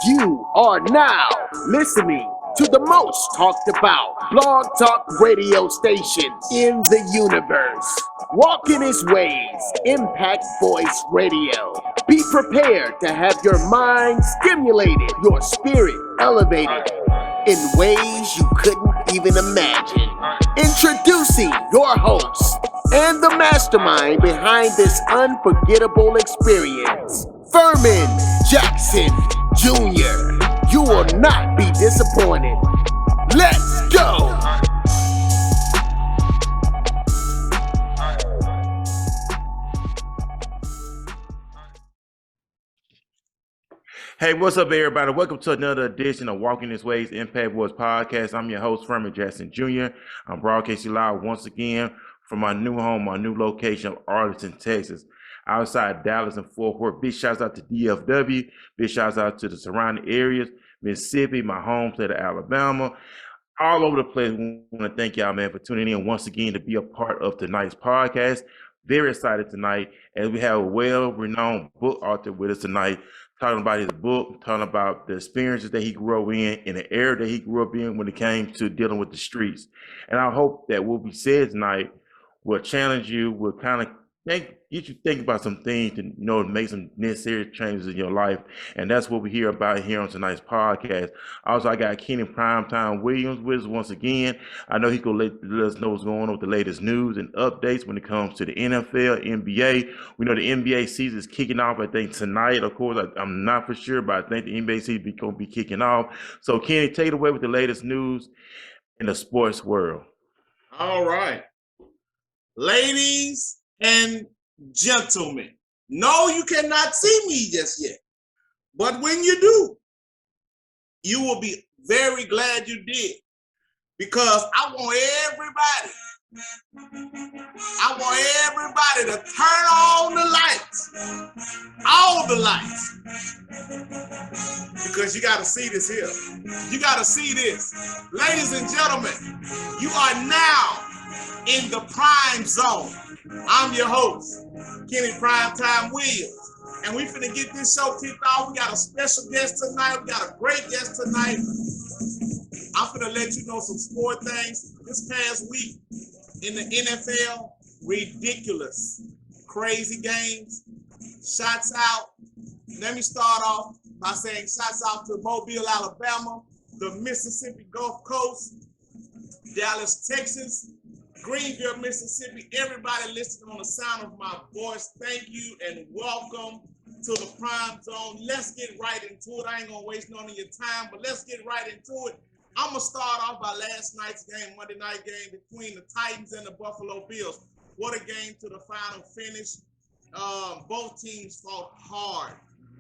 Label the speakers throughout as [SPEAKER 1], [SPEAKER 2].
[SPEAKER 1] You are now listening to the most talked about blog talk radio station in the universe. Walk in his ways, Impact Voice Radio. Be prepared to have your mind stimulated, your spirit elevated in ways you couldn't even imagine. Introducing your host and the mastermind behind this unforgettable experience, Furman Jackson Jr. You will not be disappointed. Let's go!
[SPEAKER 2] Hey, what's up, everybody? Welcome to another edition of Walking This Way's Impact Voice podcast. I'm your host, Furman Jackson Jr. I'm broadcasting live once again from my new home, my new location of Arlington, Texas, outside Dallas and Fort Worth. Big shouts out to DFW. Big shouts out to the surrounding areas, Mississippi, my home state of Alabama, all over the place. We want to thank y'all, man, for tuning in once again to be a part of tonight's podcast. Very excited tonight as we have a well-renowned book author with us tonight, talking about his book, talking about the experiences that he grew up in the era that he grew up in when it came to dealing with the streets. And I hope that what we said tonight will challenge you, will kind of get you think about some things to make some necessary changes in your life. And that's what we hear about here on tonight's podcast. Also, I got Kenny PrimeTime Williams with us once again. I know he could let us know what's going on with the latest news and updates when it comes to the NFL, NBA. We know the NBA season is kicking off, I think, tonight. Of course, I'm not for sure, but I think the NBA season is going to be kicking off. So, Kenny, take it away with the latest news in the sports world.
[SPEAKER 3] All right. Ladies and gentlemen, no, you cannot see me just yet. But when you do, you will be very glad you did. Because I want everybody to turn on the lights. All the lights. Because you got to see this here. You got to see this. Ladies and gentlemen, you are now in the prime zone. I'm your host, Kenny PrimeTime Williams. And we finna get this show kicked off. We got a special guest tonight. We got a great guest tonight. I'm finna let you know some sport things. This past week in the NFL, ridiculous, crazy games. Shots out. Let me start off by saying shots out to Mobile, Alabama, the Mississippi Gulf Coast, Dallas, Texas, Greenville, Mississippi. Everybody listening on the sound of my voice, thank you and welcome to the Prime Zone. Let's get right into it. I ain't gonna waste none of your time, but let's get right into it. I'm gonna start off by last night's game, Monday night game between the Titans and the Buffalo Bills. What a game to the final finish. Both teams fought hard,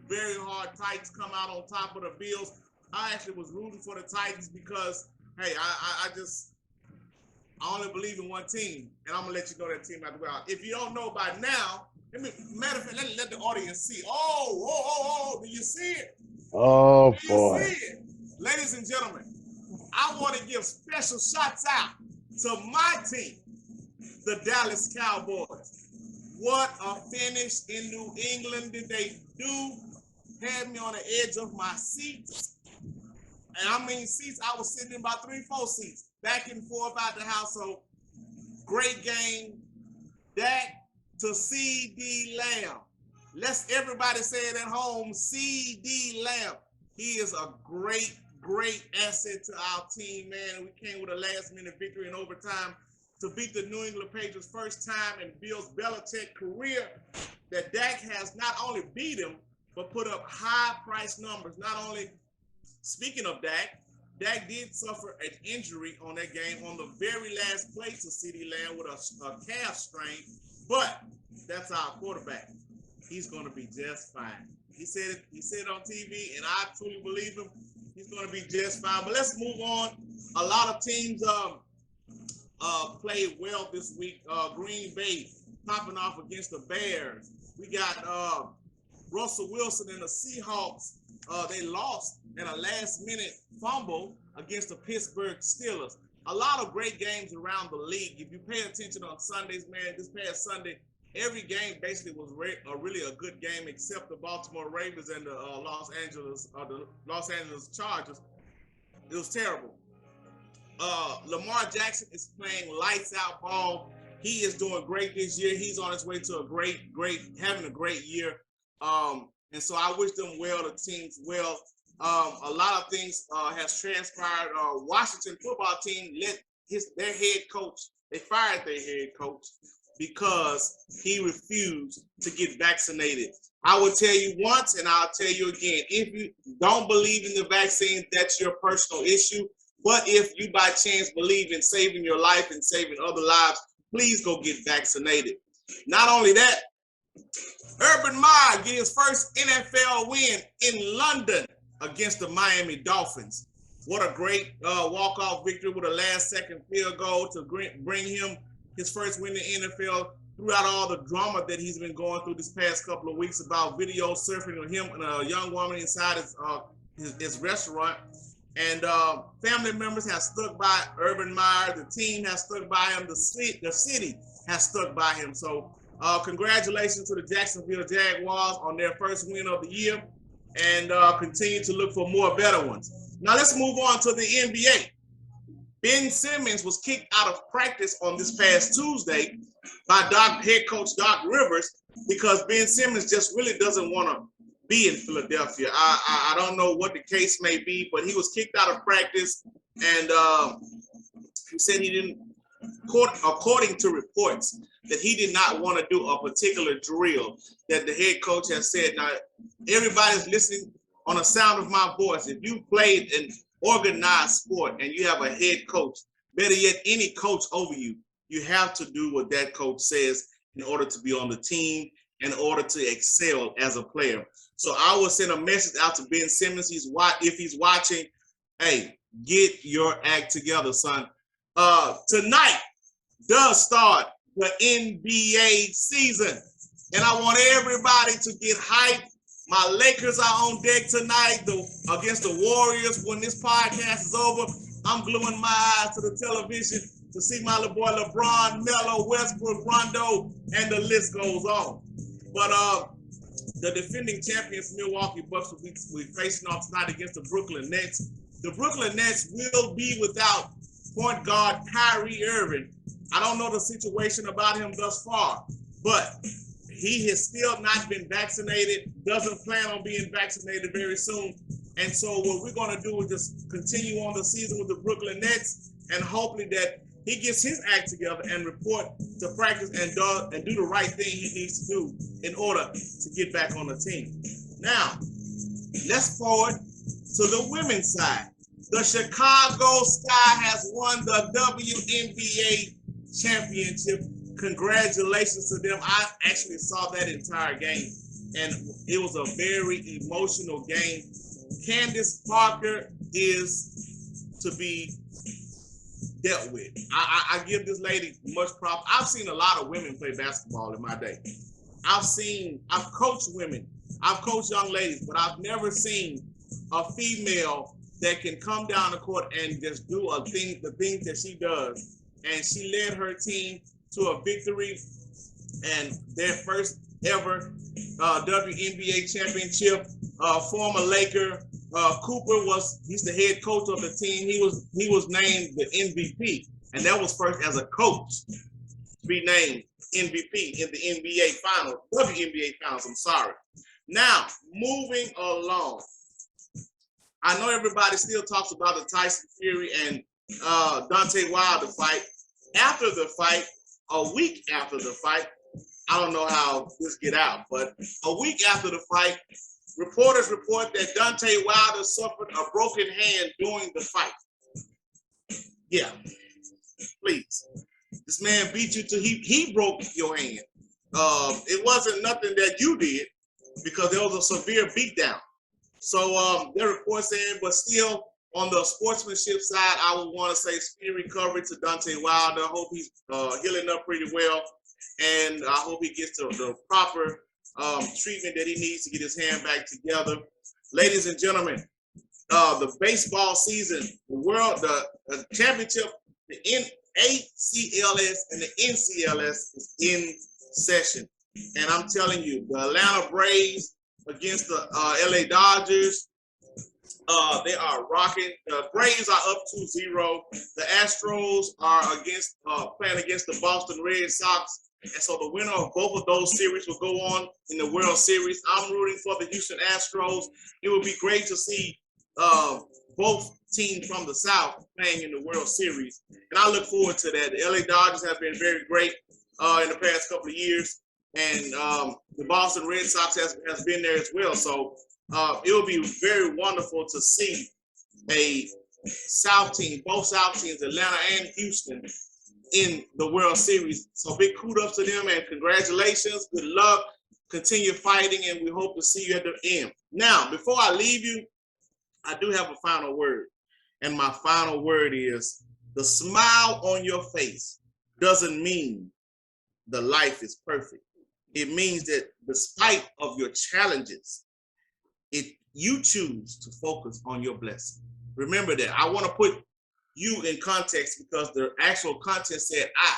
[SPEAKER 3] very hard. Titans come out on top of the Bills. I actually was rooting for the Titans because, hey, I only believe in one team, and I'm gonna let you know that team out the way. If you don't know by now, matter of fact, let the audience see. Oh, do you see it?
[SPEAKER 4] Oh, boy.
[SPEAKER 3] See it? Ladies and gentlemen, I want to give special shots out to my team, the Dallas Cowboys. What a finish in New England did they do? Had me on the edge of my seat. And I mean seats, I was sitting in about 3-4 seats, back and forth out the house. So great game. Dak to CD Lamb. Let's everybody say it at home, CD Lamb. He is a great asset to our team, man. We came with a last-minute victory in overtime to beat the New England Patriots first time in Bill Belichick's career that Dak has not only beat him, but put up high-price numbers. Not only, speaking of Dak did suffer an injury on that game on the very last play to CeeDee Lamb with a calf strain, but that's our quarterback. He's going to be just fine. He said it on TV, and I truly believe him. He's going to be just fine. But let's move on. A lot of teams played well this week. Green Bay popping off against the Bears. We got Russell Wilson and the Seahawks. They lost in a last-minute fumble against the Pittsburgh Steelers. A lot of great games around the league. If you pay attention on Sundays, man, this past Sunday, every game basically was really a good game, except the Baltimore Ravens and the Los Angeles Chargers. It was terrible. Lamar Jackson is playing lights out ball. He is doing great this year. He's on his way to having a great year. And so I wish them well, the teams well. A lot of things has transpired. Washington football team their head coach, they fired their head coach because he refused to get vaccinated. I will tell you once and I'll tell you again, if you don't believe in the vaccine, that's your personal issue. But if you by chance believe in saving your life and saving other lives, please go get vaccinated. Not only that, Urban Meyer get his first NFL win in London against the Miami Dolphins. What a great walk-off victory with a last-second field goal to bring him his first win in the NFL throughout all the drama that he's been going through this past couple of weeks about video surfing of him and a young woman inside his restaurant. And family members have stuck by Urban Meyer. The team has stuck by him. The city has stuck by him. So congratulations to the Jacksonville Jaguars on their first win of the year, and continue to look for more better ones. Now let's move on to the NBA. Ben Simmons was kicked out of practice on this past Tuesday by head coach Doc Rivers because Ben Simmons just really doesn't want to be in Philadelphia. I don't know what the case may be, but he was kicked out of practice, and he said he didn't, according to reports, that he did not want to do a particular drill that the head coach has said. Now, everybody's listening on the sound of my voice. If you played an organized sport and you have a head coach, better yet, any coach over you, you have to do what that coach says in order to be on the team, in order to excel as a player. So I will send a message out to Ben Simmons. If he's watching, hey, get your act together, son. Tonight does start the NBA season, and I want everybody to get hyped. My Lakers are on deck tonight against the Warriors. When this podcast is over, I'm gluing my eyes to the television to see my little boy LeBron, Melo, Westbrook, Rondo, and the list goes on. But the defending champions Milwaukee Bucks will be facing off tonight against the Brooklyn Nets. The Brooklyn Nets will be without point guard Kyrie Irving. I don't know the situation about him thus far, but he has still not been vaccinated, doesn't plan on being vaccinated very soon. And so what we're going to do is just continue on the season with the Brooklyn Nets, and hopefully that he gets his act together and report to practice and do the right thing he needs to do in order to get back on the team. Now, let's forward to the women's side. The Chicago Sky has won the WNBA championship. Congratulations to them. I actually saw that entire game, and it was a very emotional game. Candace Parker is to be dealt with. I give this lady much props. I've seen a lot of women play basketball in my day. I've coached women, I've coached young ladies, but I've never seen a female that can come down the court and just do the things that she does. And she led her team to a victory and their first ever WNBA championship. Former Laker Cooper he's the head coach of the team. He was named the MVP, and that was first as a coach to be named MVP in the NBA Finals, WNBA Finals. I'm sorry. Now moving along, I know everybody still talks about the Tyson Fury and Deontay Wilder fight. After the fight, a week after the fight, I don't know how this get out, but a week after the fight, reporters report that Deontay Wilder suffered a broken hand during the fight. Yeah, please. This man beat you till he broke your hand. It wasn't nothing that you did because there was a severe beatdown. So there are reports saying, but still on the sportsmanship side, I would want to say speedy recovery to Deontay Wilder. I hope he's healing up pretty well, and I hope he gets the proper treatment that he needs to get his hand back together. Ladies and gentlemen, the baseball season, the championship, the ACLS and the NCLS is in session. And I'm telling you, the Atlanta Braves against the LA Dodgers, they are rocking. The Braves are up 2-0. The Astros are playing against the Boston Red Sox. And so the winner of both of those series will go on in the World Series. I'm rooting for the Houston Astros. It would be great to see both teams from the South playing in the World Series. And I look forward to that. The LA Dodgers have been very great in the past couple of years. And the Boston Red Sox has been there as well. So it will be very wonderful to see a South team, both South teams, Atlanta and Houston, in the World Series. So big kudos to them and congratulations. Good luck. Continue fighting, and we hope to see you at the end. Now, before I leave you, I do have a final word. And my final word is the smile on your face doesn't mean the life is perfect. It means that despite of your challenges, if you choose to focus on your blessing. Remember that. I want to put you in context because the actual content said I,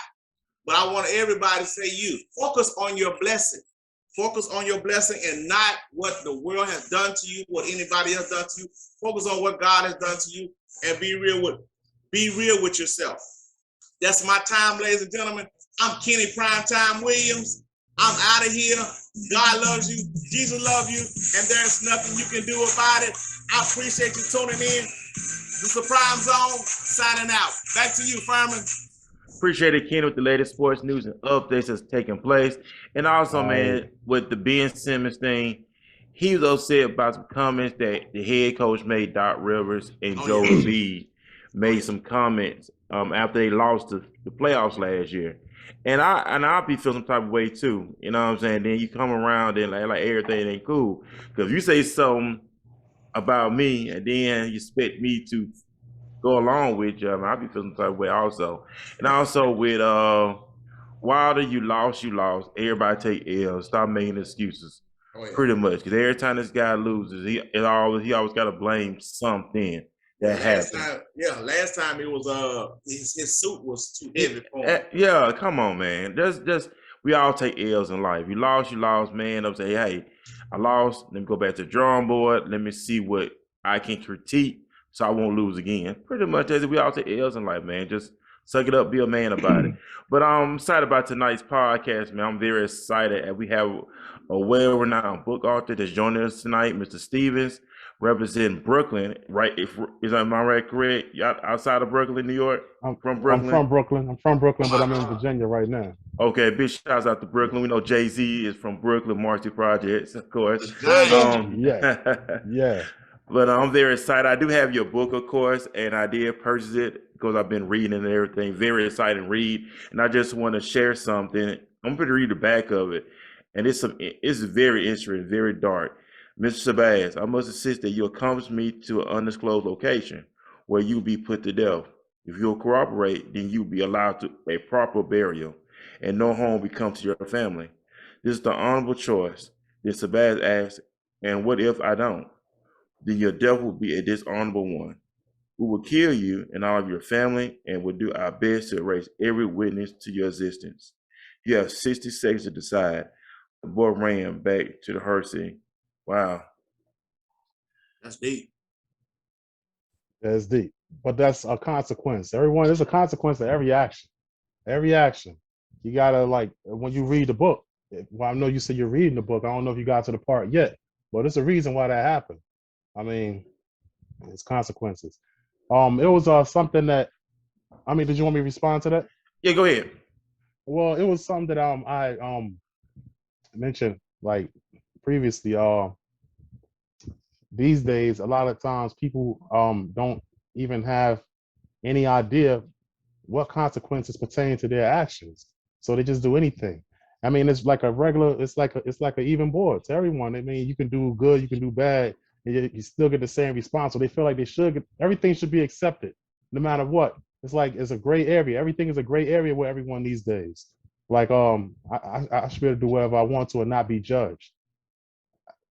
[SPEAKER 3] but I want everybody to say you. Focus on your blessing. Focus on your blessing and not what the world has done to you, what anybody else done to you. Focus on what God has done to you and be real with yourself. That's my time, ladies and gentlemen. I'm Kenny PrimeTime Williams. I'm out of here. God loves you. Jesus loves you. And there's nothing you can do about it. I appreciate you tuning in. This is the Prime Zone, signing out. Back to you, Furman.
[SPEAKER 2] Appreciate it, Ken, with the latest sports news and updates that's taking place. And also, man, with the Ben Simmons thing, he was upset about some comments that the head coach made, Doc Rivers, and Joe Embiid made some comments after they lost the playoffs last year. And I'll be feeling some type of way too. You know what I'm saying? Then you come around and like everything ain't cool. Because if you say something about me and then you expect me to go along with you, I'll be feeling some type of way also. And also with Wilder, you lost. Everybody take L's. Stop making excuses. Pretty much. Because every time this guy loses, he always got to blame something.
[SPEAKER 3] Last time it was his suit was too heavy for him.
[SPEAKER 2] Yeah, come on, man. Just we all take L's in life. You lost, man. I'm saying, hey, I lost. Let me go back to the drawing board. Let me see what I can critique so I won't lose again. Pretty much as we all take L's in life, man. Just suck it up, be a man about it. But I'm excited about tonight's podcast, man. I'm very excited, and we have a well-renowned book author that's joining us tonight, Mr. Stevens, representing Brooklyn, right? Am I right, correct? Outside of Brooklyn, New York?
[SPEAKER 4] I'm from Brooklyn, but I'm in Virginia right now.
[SPEAKER 2] Okay, big shouts out to Brooklyn. We know Jay-Z is from Brooklyn, Marcy Projects, of course.
[SPEAKER 4] Yeah.
[SPEAKER 2] But I'm very excited. I do have your book, of course, and I did purchase it because I've been reading and everything. Very exciting read. And I just want to share something. I'm going to read the back of it. And it's very interesting, very dark. Mr. Shabazz, I must insist that you accompany me to an undisclosed location where you'll be put to death. If you'll cooperate, then you'll be allowed to a proper burial, and no harm will come to your family. This is the honorable choice. Then Shabazz asks, and what if I don't? Then your death will be a dishonorable one. We will kill you and all of your family and will do our best to erase every witness to your existence. You have 60 seconds to decide. The boy ran back to the hearse. Wow.
[SPEAKER 3] That's deep.
[SPEAKER 4] That's deep. But that's a consequence. There's a consequence to every action. Every action. You gotta, like, when you read the book, well, I know you said you're reading the book. I don't know if you got to the part yet, but it's a reason why that happened. I mean, it's consequences. It was something that, did you want me to respond to that?
[SPEAKER 2] Yeah, go ahead.
[SPEAKER 4] Well, it was something that I mentioned like previously. These days, a lot of times people don't even have any idea what consequences pertain to their actions, so they just do anything. It's like it's like an even board to everyone. You can do good, you can do bad, and you still get the same response. So they feel like everything should be accepted, no matter what. It's like it's a gray area. Everything is a gray area with everyone these days. Like I should be able to do whatever I want to and not be judged.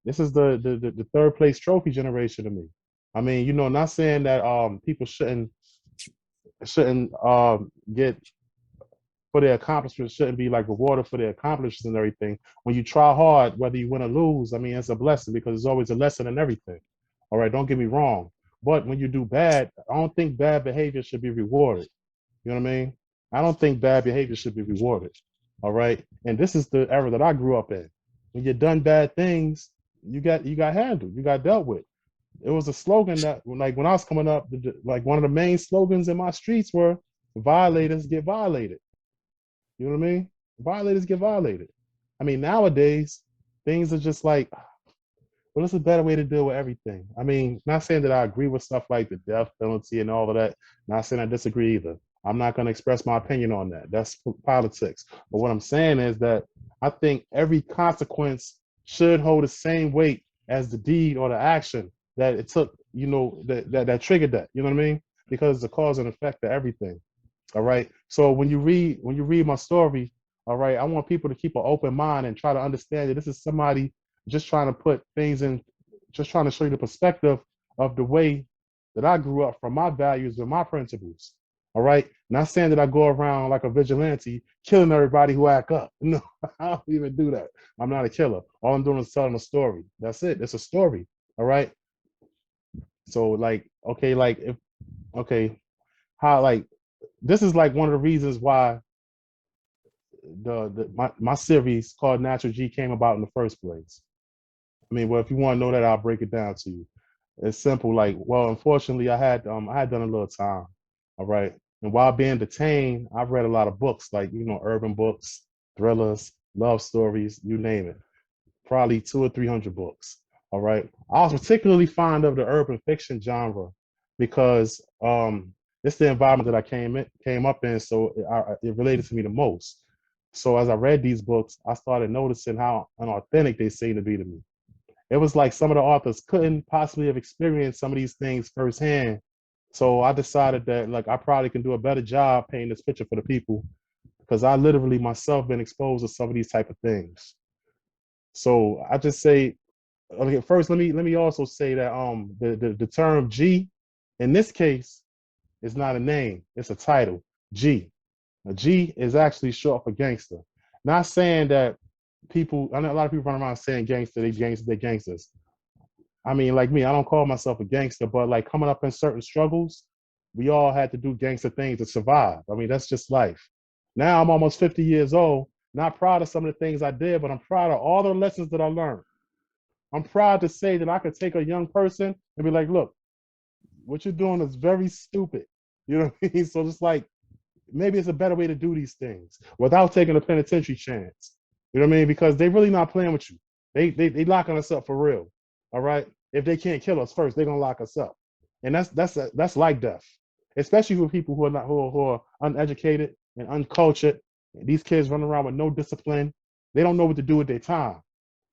[SPEAKER 4] This is the third place trophy generation to me. Not saying that people shouldn't get for their accomplishments shouldn't be like rewarded for their accomplishments and everything. When you try hard, whether you win or lose, I mean, it's a blessing because there's always a lesson in everything. All right, don't get me wrong. But when you do bad, I don't think bad behavior should be rewarded. You know what I mean? I don't think bad behavior should be rewarded. All right. And this is the era that I grew up in. When you done bad things, you got handled, you got dealt with. It was a slogan that like when I was coming up, like one of the main slogans in my streets were violators get violated. You know what I mean? Violators get violated. I mean, nowadays, things are just like, well, it's a better way to deal with everything. I mean, not saying that I agree with stuff like the death penalty and all of that. Not saying I disagree either. I'm not going to express my opinion on that. That's politics. But what I'm saying is that I think every consequence should hold the same weight as the deed or the action that it took, you know, that triggered that. You know what I mean? Because it's a cause and effect to everything. All right. So when you read my story, all right, I want people to keep an open mind and try to understand that this is somebody just trying to put things in, just trying to show you the perspective of the way that I grew up from my values and my principles. All right. Not saying that I go around like a vigilante killing everybody who act up. No, I don't even do that. I'm not a killer. All I'm doing is telling a story. That's it. It's a story. All right. So like, okay, like if okay, how like this is like one of the reasons why my series called Natural G came about in the first place. I mean, well, if you want to know that, I'll break it down to you. It's simple. Like, well, unfortunately, I had done a little time. All right, and while being detained, I've read a lot of books, like you know, urban books, thrillers, love stories, you name it. Probably 200 or 300 books. All right, I was particularly fond of the urban fiction genre because it's the environment that I came up in, so it related to me the most. So as I read these books, I started noticing how unauthentic they seemed to be to me. It was like some of the authors couldn't possibly have experienced some of these things firsthand. So I decided that like I probably can do a better job painting this picture for the people because I literally myself been exposed to some of these type of things. So I just say, okay, first let me also say that the term G in this case is not a name, it's a title. G. A G is actually short for gangster. Not saying that people, I know a lot of people run around saying gangster, they gangsters. I mean, like me, I don't call myself a gangster, but like coming up in certain struggles, we all had to do gangster things to survive. I mean, that's just life. Now I'm almost 50 years old, not proud of some of the things I did, but I'm proud of all the lessons that I learned. I'm proud to say that I could take a young person and be like, look, what you're doing is very stupid. You know what I mean? So just like, maybe it's a better way to do these things without taking a penitentiary chance. You know what I mean? Because they really not playing with you. They locking us up for real. All right. If they can't kill us first, they're gonna lock us up, and that's like death, especially for people who are not who are uneducated and uncultured. These kids running around with no discipline. They don't know what to do with their time,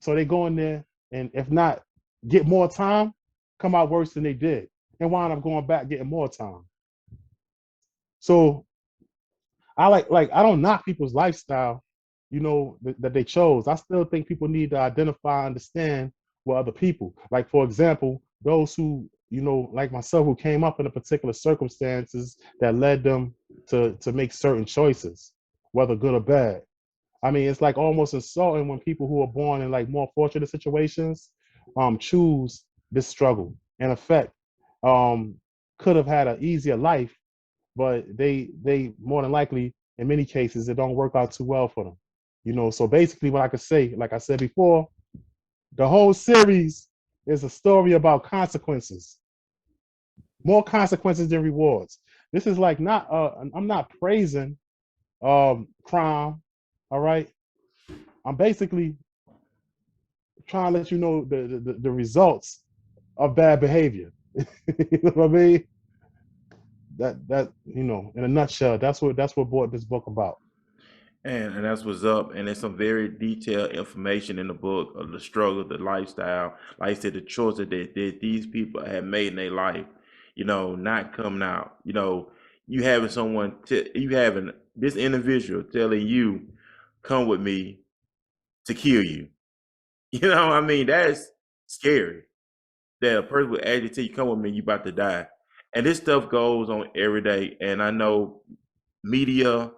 [SPEAKER 4] so they go in there and if not get more time, come out worse than they did, and wind up going back getting more time. So I like I don't knock people's lifestyle, you know, that they chose. I still think people need to identify, understand what other people. Like for example, those who, you know, like myself, who came up in a particular circumstances that led them to make certain choices, whether good or bad. I mean, it's like almost insulting when people who are born in like more fortunate situations choose this struggle. In effect, um, could have had an easier life, but they more than likely in many cases it don't work out too well for them. You know, so basically what I could say, like I said before, the whole series is a story about consequences, more consequences than rewards. This is like not I'm not praising crime, all right? I'm basically trying to let you know the results of bad behavior. You know what I mean? That you know, in a nutshell, that's what brought this book about.
[SPEAKER 2] And that's what's up. And there's some very detailed information in the book of the struggle, the lifestyle, like I said, the choices that these people have made in their life, you know, not coming out. You know, you having you having this individual telling you, come with me to kill you. You know, I mean, that's scary. That a person would actually tell you, come with me, you about to die. And this stuff goes on every day. And I know media,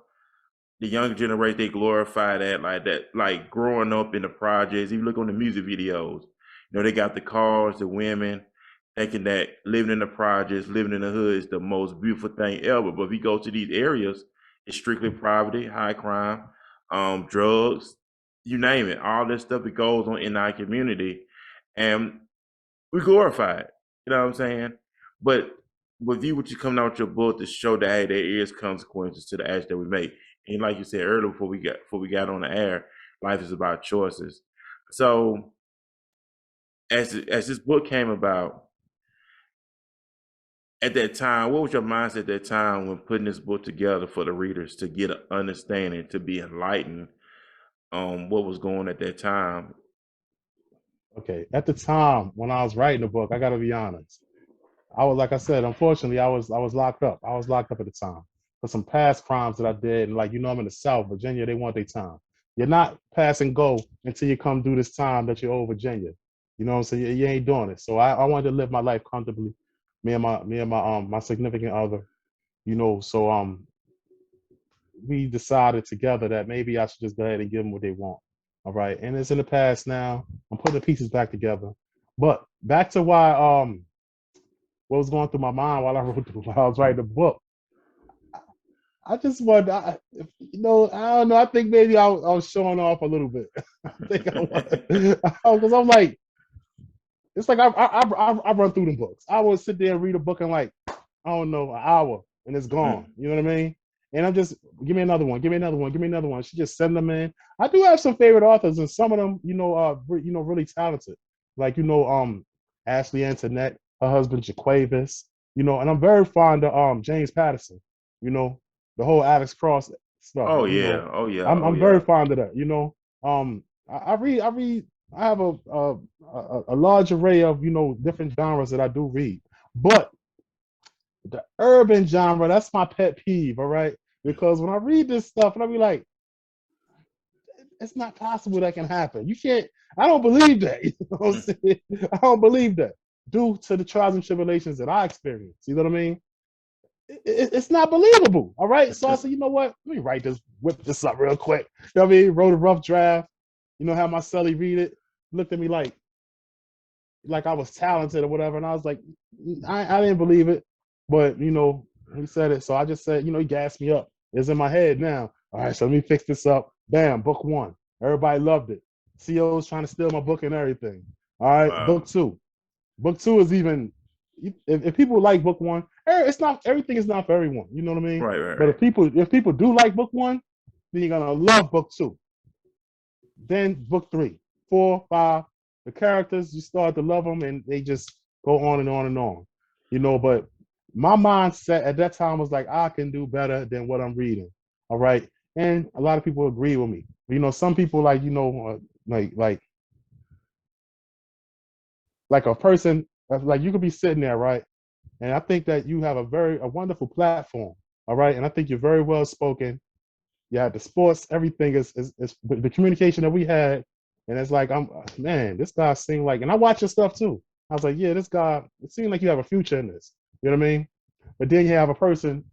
[SPEAKER 2] the younger generation, they glorify that, like growing up in the projects. If you look on the music videos, they got the cars, the women, thinking that living in the projects, living in the hood is the most beautiful thing ever. But if you go to these areas, it's strictly poverty, high crime, drugs, you name it. All this stuff that goes on in our community, and we glorify it. You know what I'm saying? But with you, what you coming out with your book to show that hey, there is consequences to the actions that we make. And like you said earlier, before we got on the air, life is about choices. So as this book came about, at that time, what was your mindset at that time when putting this book together for the readers to get an understanding, to be enlightened on what was going on at that time?
[SPEAKER 4] Okay, at the time when I was writing the book, I got to be honest. I was, like I said, unfortunately, I was locked up. I was locked up at the time for some past crimes that I did. And like, I'm in the South, Virginia, they want their time. You're not pass and go until you come do this time that you're over Virginia. You know what I'm saying? You ain't doing it. So I wanted to live my life comfortably. Me and my significant other. So we decided together that maybe I should just go ahead and give them what they want. All right. And it's in the past now. I'm putting the pieces back together. But back to why what was going through my mind while I was writing the book. I just wanted, I don't know. I think maybe I was showing off a little bit. I think I was, because I'm like, it's like I run through the books. I would sit there and read a book in like, I don't know, an hour, and it's gone. You know what I mean? And I'm just, give me another one, give me another one, give me another one. She just send them in. I do have some favorite authors, and some of them, really talented. Like, Ashley Antoinette, her husband Jaquavis, and I'm very fond of James Patterson, the whole Alex Cross stuff.
[SPEAKER 2] Oh yeah, oh yeah,
[SPEAKER 4] I'm
[SPEAKER 2] oh
[SPEAKER 4] very
[SPEAKER 2] yeah.
[SPEAKER 4] fond of that. I have a large array of different genres that I do read, but the urban genre, that's my pet peeve. All right, because when I read this stuff, and I be like, it's not possible that can happen. You can't. I don't believe that. You know what I'm saying? I don't believe that due to the trials and tribulations that I experienced. You know what I mean? It's not believable. All right. So I said, you know what? Let me whip this up real quick. You know what I mean? Wrote a rough draft. Have my celly read it. Looked at me like I was talented or whatever. And I was like, I didn't believe it. But, he said it. So I just said, he gassed me up. It's in my head now. All right, so let me fix this up. Bam, book one. Everybody loved it. CEO's trying to steal my book and everything. All right, book
[SPEAKER 2] Wow.
[SPEAKER 4] two. Book two is even, if people like book one, it's not, everything is not for everyone. You know what I mean?
[SPEAKER 2] Right, right,
[SPEAKER 4] But
[SPEAKER 2] right.
[SPEAKER 4] if people do like book one, then you're gonna love book two. Then book three, four, five. The characters, you start to love them, and they just go on and on and on. But my mindset at that time was like, I can do better than what I'm reading. All right, and a lot of people agree with me. Some people like a person, like you could be sitting there, right? And I think that you have a wonderful platform. All right, and I think you're very well spoken. You had the sports, everything is the communication that we had, and it's like man, this guy seemed like, and I watch your stuff too. I was like, yeah, this guy, it seemed like you have a future in this. You know what I mean? But then you have a person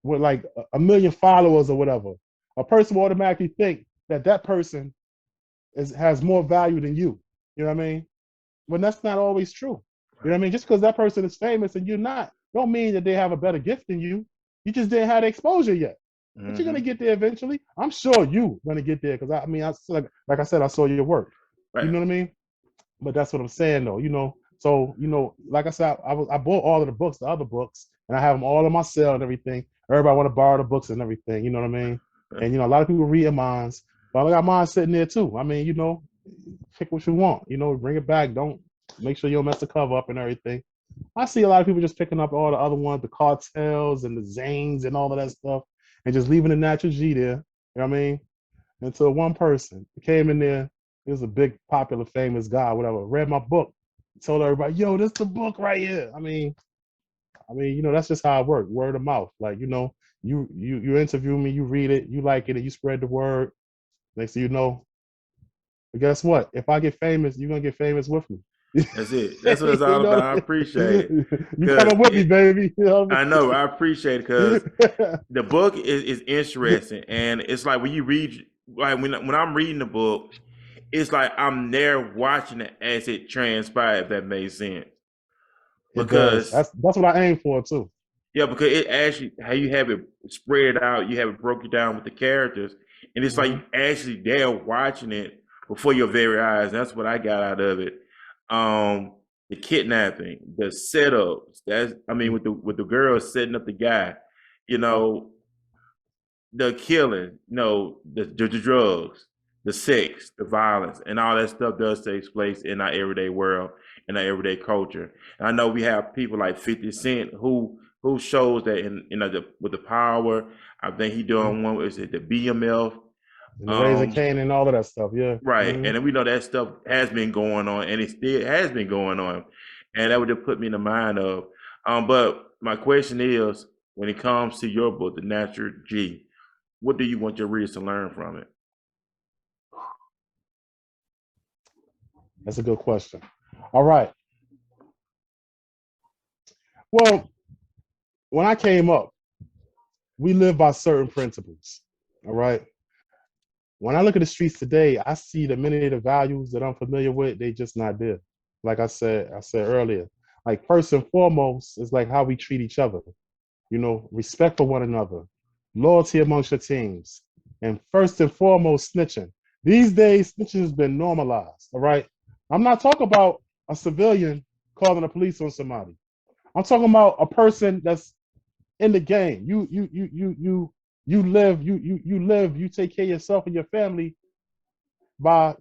[SPEAKER 4] with like a million followers or whatever. A person will automatically think that that person has more value than you. You know what I mean? When that's not always true. You know what I mean? Just because that person is famous and you're not, don't mean that they have a better gift than you. You just didn't have the exposure yet. But you're gonna
[SPEAKER 2] Mm-hmm.
[SPEAKER 4] get there eventually. I'm sure you're gonna get there because like I said, I saw your work. You
[SPEAKER 2] Right.
[SPEAKER 4] know what I mean? But that's what I'm saying though. So like I said, I bought all of the books, the other books, and I have them all in my cell and everything. Everybody want to borrow the books and everything. You know what I mean? And a lot of people read mine, but I got mine sitting there too. I mean, pick what you want. Bring it back. Don't make sure you don't mess the cover up and everything. I see a lot of people just picking up all the other ones, the cartels and the Zanes and all of that stuff, and just leaving the natural G there. You know what I mean? Until one person came in there, he was a big, popular, famous guy, whatever, read my book, told everybody, yo, this is the book right here. That's just how it works, word of mouth. Like, you interview me, you read it, you like it, and you spread the word. Next thing you know, but guess what? If I get famous, you're gonna get famous with me.
[SPEAKER 2] That's it. That's what it's all about. I appreciate it.
[SPEAKER 4] You coming with me, baby. You know what
[SPEAKER 2] I know. I appreciate it because
[SPEAKER 4] I mean?
[SPEAKER 2] the book is interesting, and it's like when you read, like when I'm reading the book, it's like I'm there watching it as it transpires. If that makes sense,
[SPEAKER 4] It does.
[SPEAKER 2] because
[SPEAKER 4] That's what I aim for too.
[SPEAKER 2] yeah, because it actually how you have it spread out, you have it broken down with the characters, and it's like
[SPEAKER 4] Hmm.
[SPEAKER 2] you actually there watching it before your very eyes. That's what I got out of it. Um, the kidnapping, the setups. That's I mean, with the girl setting up the guy, you
[SPEAKER 4] Yep.
[SPEAKER 2] know, the killing, the drugs, the sex, the violence, and all that stuff does take place in our everyday world, in our everyday culture. And I know we have people like 50 Cent who shows that with the power. I think he
[SPEAKER 4] Mhm.
[SPEAKER 2] doing one is it the BMF.
[SPEAKER 4] And the Raising
[SPEAKER 2] Um,
[SPEAKER 4] Cane and all of that stuff. Yeah.
[SPEAKER 2] right.
[SPEAKER 4] Hmm.
[SPEAKER 2] And then we know that stuff has been going on and it still has been going on. And that would just put me in the mind of but my question is when it comes to your book, The Natural G, what do you want your readers to learn from it?
[SPEAKER 4] That's a good question. All right. Well, when I came up, we live by certain principles. All right. When I look at the streets today, I see that many of the values that I'm familiar with, they just not there. Like I said earlier, like first and foremost is like how we treat each other. Respect for one another, loyalty amongst your teams, and first and foremost, snitching. These days, snitching has been normalized. All right. I'm not talking about a civilian calling the police on somebody. I'm talking about a person that's in the game. You take care of yourself and your family by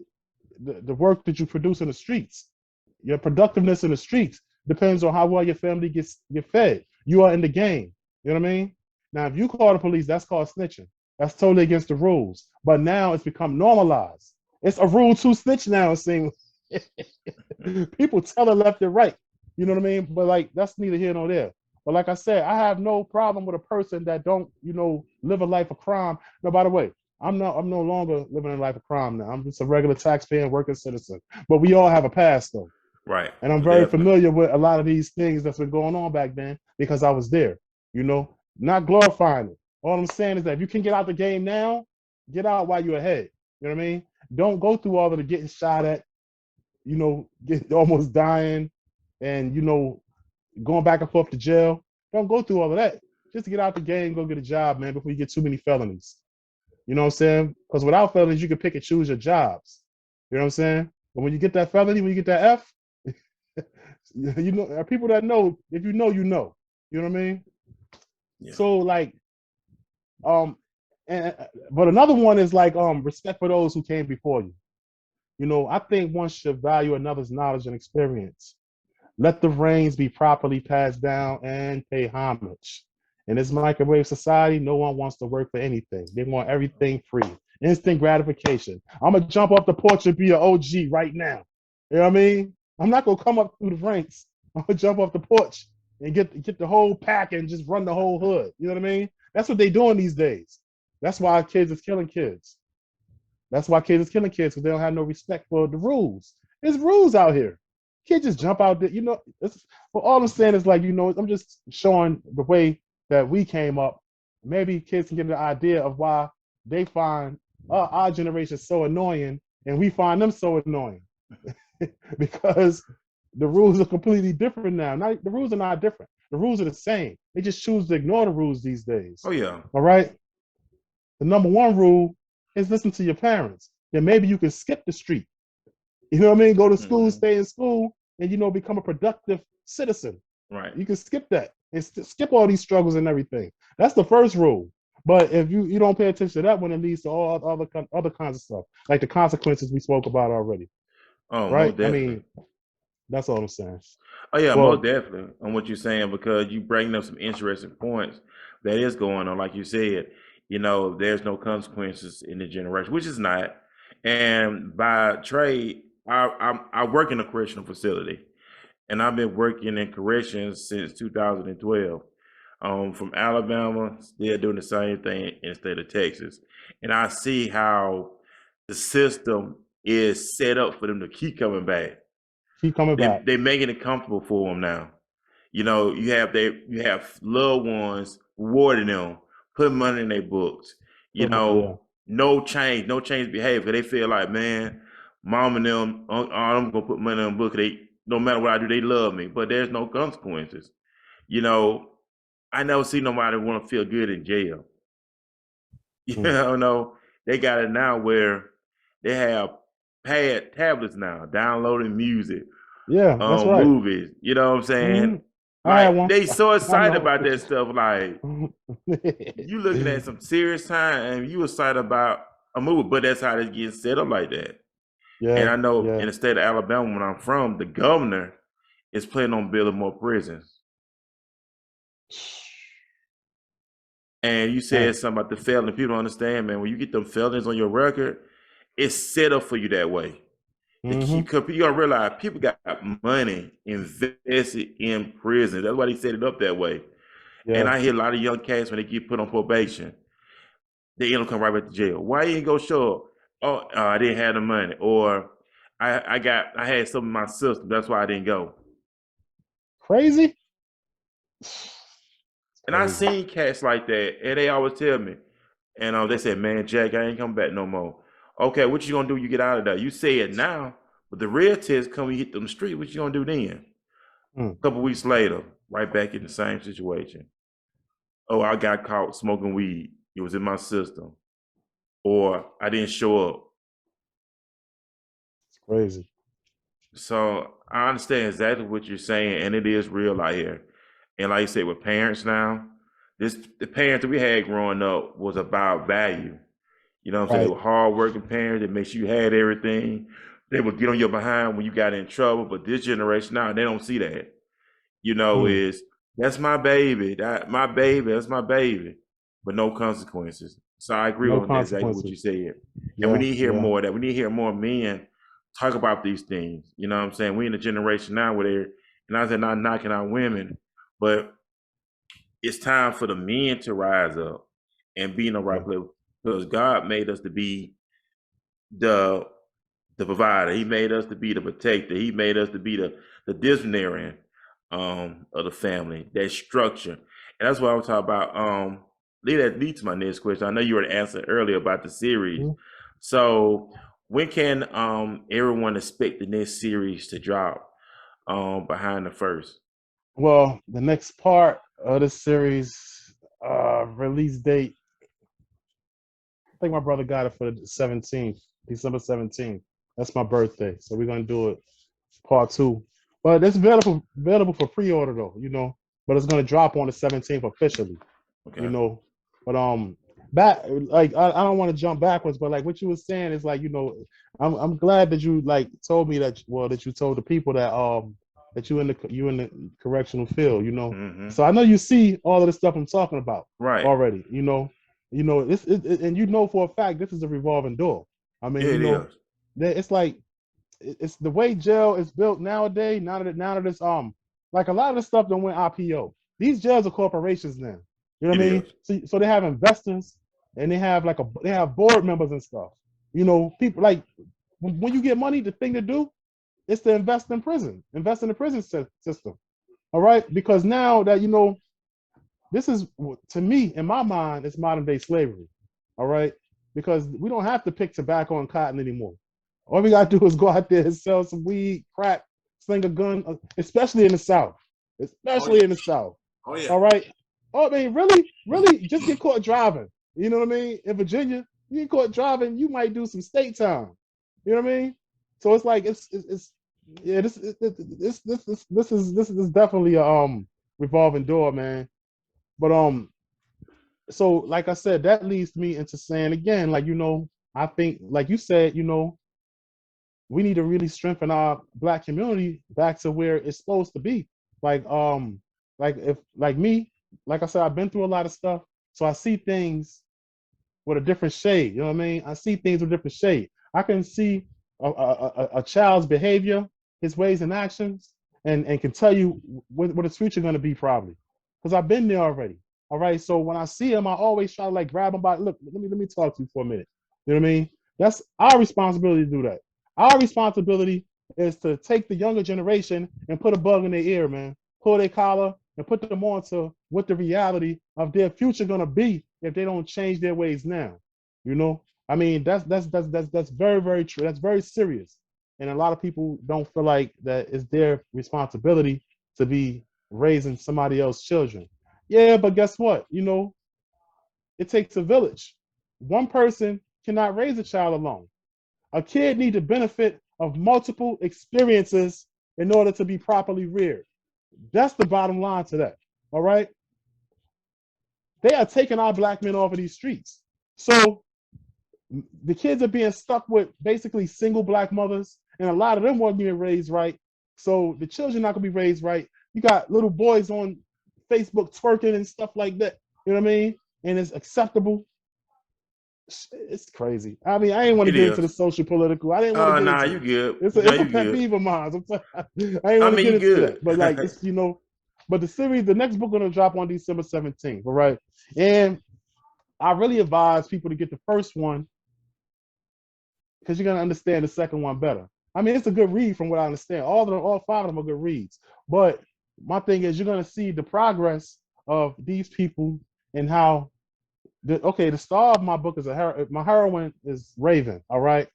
[SPEAKER 4] the work that you produce in the streets. Your productiveness in the streets depends on how well your family get fed. You are in the game. You know what I mean? Now, if you call the police, that's called snitching. That's totally against the rules. But now it's become normalized. It's a rule to snitch now. It seems people tell it left and right. You know what I mean? But like that's neither here nor there. But like I said, I have no problem with a person that don't, live a life of crime. No, by the way, I'm no longer living a life of crime now. I'm just a regular taxpaying working citizen. But we all have a past though.
[SPEAKER 2] Right.
[SPEAKER 4] And I'm very
[SPEAKER 2] Definitely.
[SPEAKER 4] familiar with a lot of these things that's been going on back then because I was there, not glorifying it. All I'm saying is that if you can get out the game now, get out while you're ahead. You know what I mean? Don't go through all of the getting shot at, get almost dying and, going back and forth to jail. Don't go through all of that. Just to get out the game, go get a job, man, before you get too many felonies. You know what I'm saying? Because without felonies, you can pick and choose your jobs. You know what I'm saying? But when you get that felony, when you get that F, people that know, if you know, you know. You know what I mean?
[SPEAKER 2] Yeah.
[SPEAKER 4] So like, um, and but another one is like respect for those who came before you. I think one should value another's knowledge and experience. Let the reins be properly passed down and pay homage. In this microwave society, no one wants to work for anything. They want everything free. Instant gratification. I'm gonna jump off the porch and be an OG right now. You know what I mean? I'm not gonna come up through the ranks. I'm gonna jump off the porch and get the whole pack and just run the whole hood. You know what I mean? That's what they doing these days. That's why kids is killing kids. That's why kids is killing kids because they don't have no respect for the rules. There's rules out here. You can't just jump out there. But all I'm saying is like, I'm just showing the way that we came up. Maybe kids can get an idea of why they find our generation so annoying and we find them so annoying. Because the rules are completely different now. The rules are not different. The rules are the same. They just choose to ignore the rules these days.
[SPEAKER 2] Oh yeah.
[SPEAKER 4] All right. The number one rule is listen to your parents. Then maybe you can skip the street. You know what I mean? Go to school, stay in school, and become a productive citizen.
[SPEAKER 2] Right.
[SPEAKER 4] You can skip that and skip all these struggles and everything. That's the first rule. But if you don't pay attention to that one, it leads to all other kinds of stuff, like the consequences we spoke about already.
[SPEAKER 2] Oh,
[SPEAKER 4] Right?
[SPEAKER 2] most definitely.
[SPEAKER 4] That's all I'm saying.
[SPEAKER 2] Oh yeah, most
[SPEAKER 4] Well,
[SPEAKER 2] definitely on what you're saying because you bring up some interesting points that is going on. Like you said, there's no consequences in the generation, which is not. And by trade, I work in a correctional facility, and I've been working in corrections since 2012. From Alabama, still doing the same thing in the state of Texas, and I see how the system is set up for them to keep coming back.
[SPEAKER 4] Keep coming back.
[SPEAKER 2] They're making it comfortable for them now. You know, you have loved ones rewarding them, putting money in their books. You know, no change behavior. They feel like, man, mom and them, I'm gonna put money in the book. They no matter what I do, they love me. But there's no consequences. You know, I never see nobody want to feel good in jail. You know, they got it now where they have tablets now, downloading music,
[SPEAKER 4] Yeah, that's right.
[SPEAKER 2] movies. You know what I'm saying?
[SPEAKER 4] I had
[SPEAKER 2] Like
[SPEAKER 4] one.
[SPEAKER 2] they so
[SPEAKER 4] I
[SPEAKER 2] excited
[SPEAKER 4] know.
[SPEAKER 2] about that stuff. Like you looking at some serious time, and you excited about a movie, but that's how they get set up like that. And I know in the state of Alabama, when I'm from, the governor is planning on building more prisons. And you said something about the felony. People don't understand, man. When you get them felonies on your record, it's set up for you that way. To keep, you gotta realize people got money invested in prison. That's why they set it up that way. Yeah. And I hear a lot of young cats when they get put on probation, they end up coming right back to jail. Why you ain't go show up? Oh, I didn't have the money, or I had some in my system. That's why I didn't go.
[SPEAKER 4] Crazy.
[SPEAKER 2] And I seen cats like that, and they always tell me, and they said, "Man, Jack, I ain't coming back no more." Okay, what you gonna do when you get out of there? You say it now, but the real test come when you hit them street. What you gonna do then? A couple weeks later, right back in the same situation. Oh, I got caught smoking weed. It was in my system, or I didn't show up.
[SPEAKER 4] It's crazy.
[SPEAKER 2] So I understand exactly what you're saying, and it is real out here. And like you said, with parents now, the parents that we had growing up was about value. You know what I'm saying? They were hardworking parents that made sure you had everything. They would get on your behind when you got in trouble. But this generation now, they don't see that. You know, that's my baby. That's my baby. But no consequences. So I agree with exactly what you said. And we need to hear more of that. We need to hear more men talk about these things. You know what I'm saying? We in a generation now where they're, and I said not knocking out women, but it's time for the men to rise up and be in the right place. Because God made us to be the provider. He made us to be the protector. He made us to be the disciplinarian of the family, that structure. And that's what I was talking about. Lead to my next question. I know you were answering earlier about the series. So when can everyone expect the next series to drop behind the first?
[SPEAKER 4] Well, the next part of the series release date, I think my brother got it for the 17th, December 17th. That's my birthday. So we're going to do it part 2. But it's available for pre-order though, you know. But it's going to drop on the 17th officially, you know. But back, like I don't want to jump backwards, but like what you were saying is like, you know, I'm glad that you like told me that you told the people that that you in the correctional field, you know. So I know you see all of the stuff I'm talking about already, you know. You know, and you know for a fact this is a revolving door. I mean, you know, it's like it's the way jail is built nowadays. Now that it's like a lot of the stuff that went IPO. These jails are corporations now. You know what I mean? So they have investors and they have they have board members and stuff. You know, people like when you get money, the thing to do is to invest in the prison system. All right, because now that you know. This is, to me, in my mind, it's modern day slavery, all right? Because we don't have to pick tobacco and cotton anymore. All we got to do is go out there and sell some weed, crack, sling a gun, especially in the South. In the South.
[SPEAKER 3] Oh, yeah.
[SPEAKER 4] All right? Oh, I mean, really, just get caught driving. You know what I mean? In Virginia, you get caught driving, you might do some state time. You know what I mean? So it's like, this is definitely a revolving door, man. But so like I said, that leads me into saying again, like, you know, I think, like you said, you know, we need to really strengthen our Black community back to where it's supposed to be. Like me, like I said, I've been through a lot of stuff, so I see things with a different shade. You know what I mean? I see things with a different shade. I can see a child's behavior, his ways and actions, and can tell you what his future going to be probably. Because I've been there already. All right. So when I see him, I always try to like grab him by, look, let me talk to you for a minute. You know what I mean? That's our responsibility to do that. Our responsibility is to take the younger generation and put a bug in their ear, man. Pull their collar and put them on to what the reality of their future gonna be if they don't change their ways now. You know, I mean, that's very, very true. That's very serious. And a lot of people don't feel like that it's their responsibility to be raising somebody else's children. Yeah, but guess what? You know, it takes a village. One person cannot raise a child alone. A kid needs the benefit of multiple experiences in order to be properly reared. That's the bottom line to that. All right. They are taking our black men off of these streets. So the kids are being stuck with basically single black mothers, and a lot of them weren't being raised right. So the children not gonna be raised right. You got little boys on Facebook twerking and stuff like that. You know what I mean? And it's acceptable. It's crazy. I mean, I ain't want to get into the social political. I didn't want to get
[SPEAKER 2] nah,
[SPEAKER 4] into
[SPEAKER 2] you good.
[SPEAKER 4] It's
[SPEAKER 2] Nah,
[SPEAKER 4] a
[SPEAKER 2] you
[SPEAKER 4] pet
[SPEAKER 2] good.
[SPEAKER 4] peeve of mine. I ain't want to get into that. But like, it's, you know, but the series, the next book gonna drop on December 17th. All right. And I really advise people to get the first one because you're gonna understand the second one better. I mean, it's a good read from what I understand. All five of them are good reads. But my thing is, you're gonna see the progress of these people and how. The star of my book is my heroine is Raven. All right,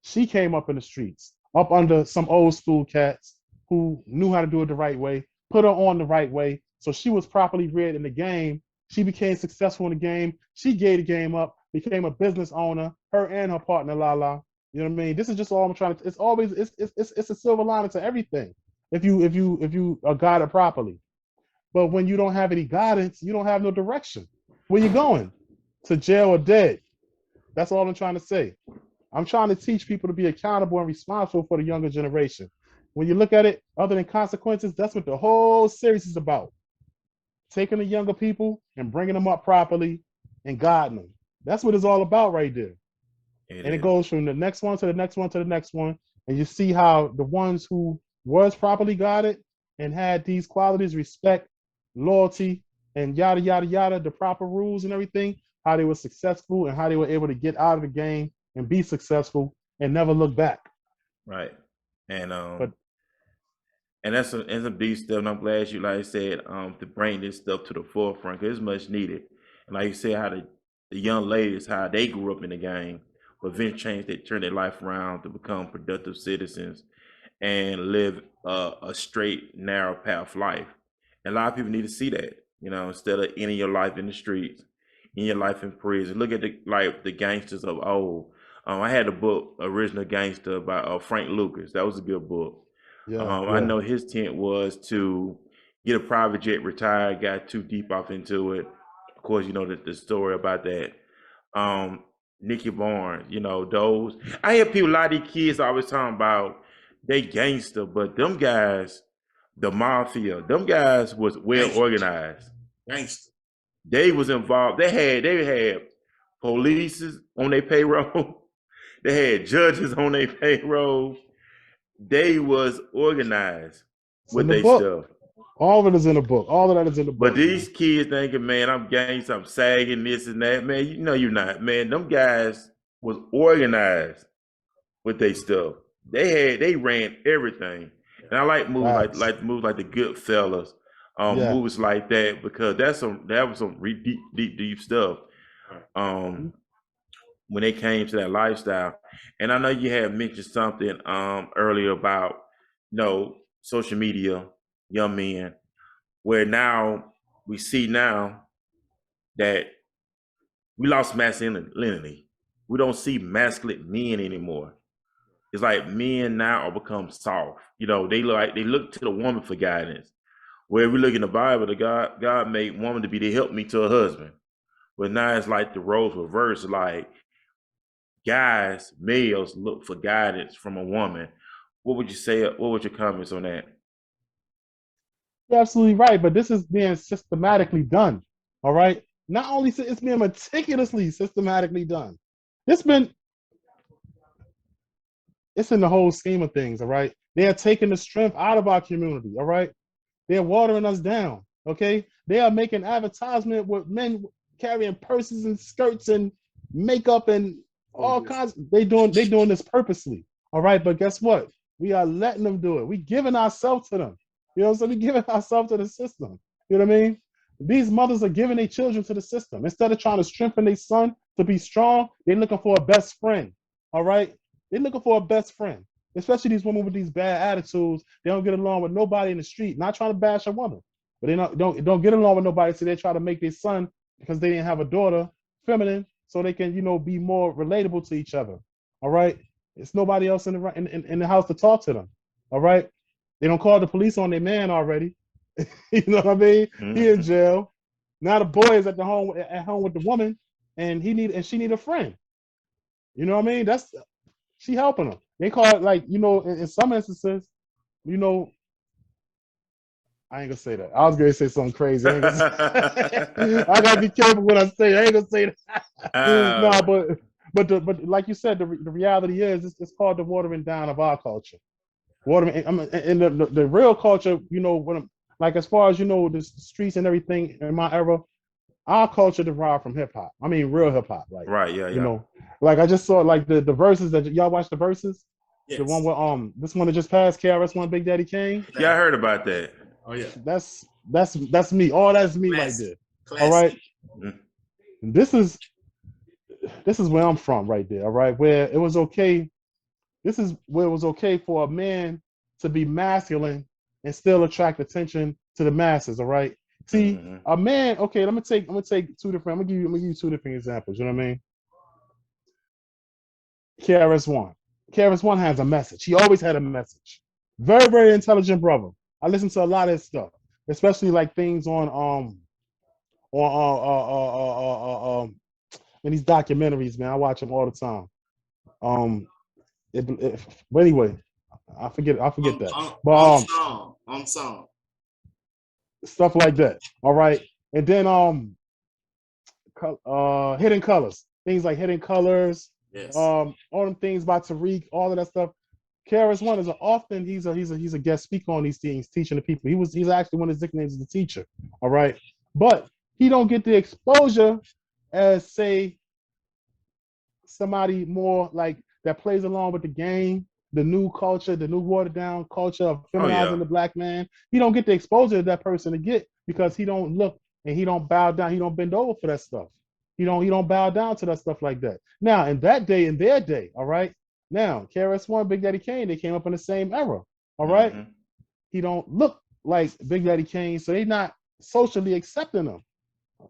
[SPEAKER 4] she came up in the streets, up under some old school cats who knew how to do it the right way, put her on the right way, so she was properly reared in the game. She became successful in the game. She gave the game up, became a business owner. Her and her partner, Lala. You know what I mean? This is just all I'm trying to. It's always it's a silver lining to everything if you are guided properly. But when you don't have any guidance, you don't have no direction. Where you going? To jail or dead. That's all I'm trying to say. I'm trying to teach people to be accountable and responsible for the younger generation. When you look at it, other than consequences, that's what the whole series is about. Taking the younger people and bringing them up properly and guiding them. That's what it's all about right there. It goes from the next one to the next one to the next one. And you see how the ones who was properly guided and had these qualities, respect, loyalty, and yada, yada, yada, the proper rules and everything, how they were successful and how they were able to get out of the game and be successful and never look back.
[SPEAKER 2] Right. And
[SPEAKER 4] But
[SPEAKER 2] and that's a big step. And I'm glad you, like I said, to bring this stuff to the forefront because it's much needed. And like you said, how the young ladies, how they grew up in the game, but eventually changed, they turned their life around to become productive citizens and live a straight, narrow path life. And a lot of people need to see that, you know, instead of ending your life in the streets, in your life in prison. Look at the gangsters of old. I had a book, Original Gangster, by Frank Lucas. That was a good book. I know his intent was to get a private jet, retired, got too deep off into it. Of course, you know the story about that. Nicky Barnes, you know, those. I hear people, a lot of these kids always talking about they gangster, but them guys, the mafia, them guys was well organized.
[SPEAKER 3] Gangster.
[SPEAKER 2] They was involved. They had police on their payroll. They had judges on their payroll. They was organized with their stuff.
[SPEAKER 4] All of it is in the book. All of that is in the book.
[SPEAKER 2] But these kids thinking, man, I'm gangster, I'm sagging this and that. Man, you know you're not. Man, them guys was organized with their stuff. They ran everything. And I like movies like movies like The Goodfellas, movies like that, because that was some deep stuff. When they came to that lifestyle. And I know you had mentioned something earlier about, you know, social media, young men, where now we see now that we lost masculinity. We don't see masculine men anymore. It's like men now are become soft. You know, they look to the woman for guidance. Where we look in the Bible, God made woman to be the helpmeet to her husband. But now it's like the roles reversed, like guys, males look for guidance from a woman. What would you say? What would your comments on that?
[SPEAKER 4] You're absolutely right, but this is being systematically done. All right. Not only it's being meticulously systematically done. It's in the whole scheme of things. All right. They are taking the strength out of our community. All right. They're watering us down. Okay. They are making advertisement with men carrying purses and skirts and makeup and all kinds. They doing this purposely. All right. But guess what? We are letting them do it. We giving ourselves to them. You know what I'm saying? We giving ourselves to the system. You know what I mean? These mothers are giving their children to the system. Instead of trying to strengthen their son to be strong, they're looking for a best friend. All right? They're looking for a best friend. Especially these women with these bad attitudes. They don't get along with nobody in the street. Not trying to bash a woman, but they don't get along with nobody, so they try to make their son, because they didn't have a daughter, feminine, so they can, be more relatable to each other. All right? It's nobody else in the house to talk to them. All right? They don't call the police on their man already. You know what I mean?
[SPEAKER 2] Mm-hmm.
[SPEAKER 4] He in jail. Now the boy is at home with the woman, and she need a friend. You know what I mean? She helping him. They call it, like, in some instances, I ain't gonna say that. I was gonna say something crazy. I gotta be careful what I say. I ain't gonna say that. No, but like you said, the reality is it's called the watering down of our culture. And the real culture, like, as far as the streets and everything in my era, our culture derived from hip hop. I mean, real hip hop, like,
[SPEAKER 2] right, yeah.
[SPEAKER 4] Like, I just saw, like, the verses that y'all watch, the verses.
[SPEAKER 3] Yes.
[SPEAKER 4] The one with this one that just passed, KRS-One, Big Daddy Kane.
[SPEAKER 2] Yeah, I heard about that.
[SPEAKER 3] Oh yeah.
[SPEAKER 4] That's me. All that's me right there. All right. Mm-hmm. This is where I'm from right there. All right, where it was okay. This is where it was okay for a man to be masculine and still attract attention to the masses. All right. See, a man. Okay, I'm gonna take two different. I'm gonna give you 2 different examples. You know what I mean? KRS-One. KRS-One has a message. He always had a message. Very, very intelligent brother. I listen to a lot of his stuff, especially like things on in these documentaries, man. I watch them all the time. But anyway, I forget that. But
[SPEAKER 3] on song.
[SPEAKER 4] Stuff like that. All right. And then Hidden Colors. Things like Hidden Colors.
[SPEAKER 3] Yes.
[SPEAKER 4] All them things by Tariq, all of that stuff. KRS-One is he's a guest speaker on these things, teaching the people. He's actually one of his nicknames is the teacher. All right. But he don't get the exposure as, say, somebody more like that plays along with the game, the new culture, the new watered down culture of feminizing the black man. He don't get the exposure that person to get, because he don't look and he don't bow down. He don't bend over for that stuff. He don't bow down to that stuff like that. Now, in their day, all right. Now, KRS-One, Big Daddy Kane, they came up in the same era. All right. Mm-hmm. He don't look like Big Daddy Kane, so they not socially accepting him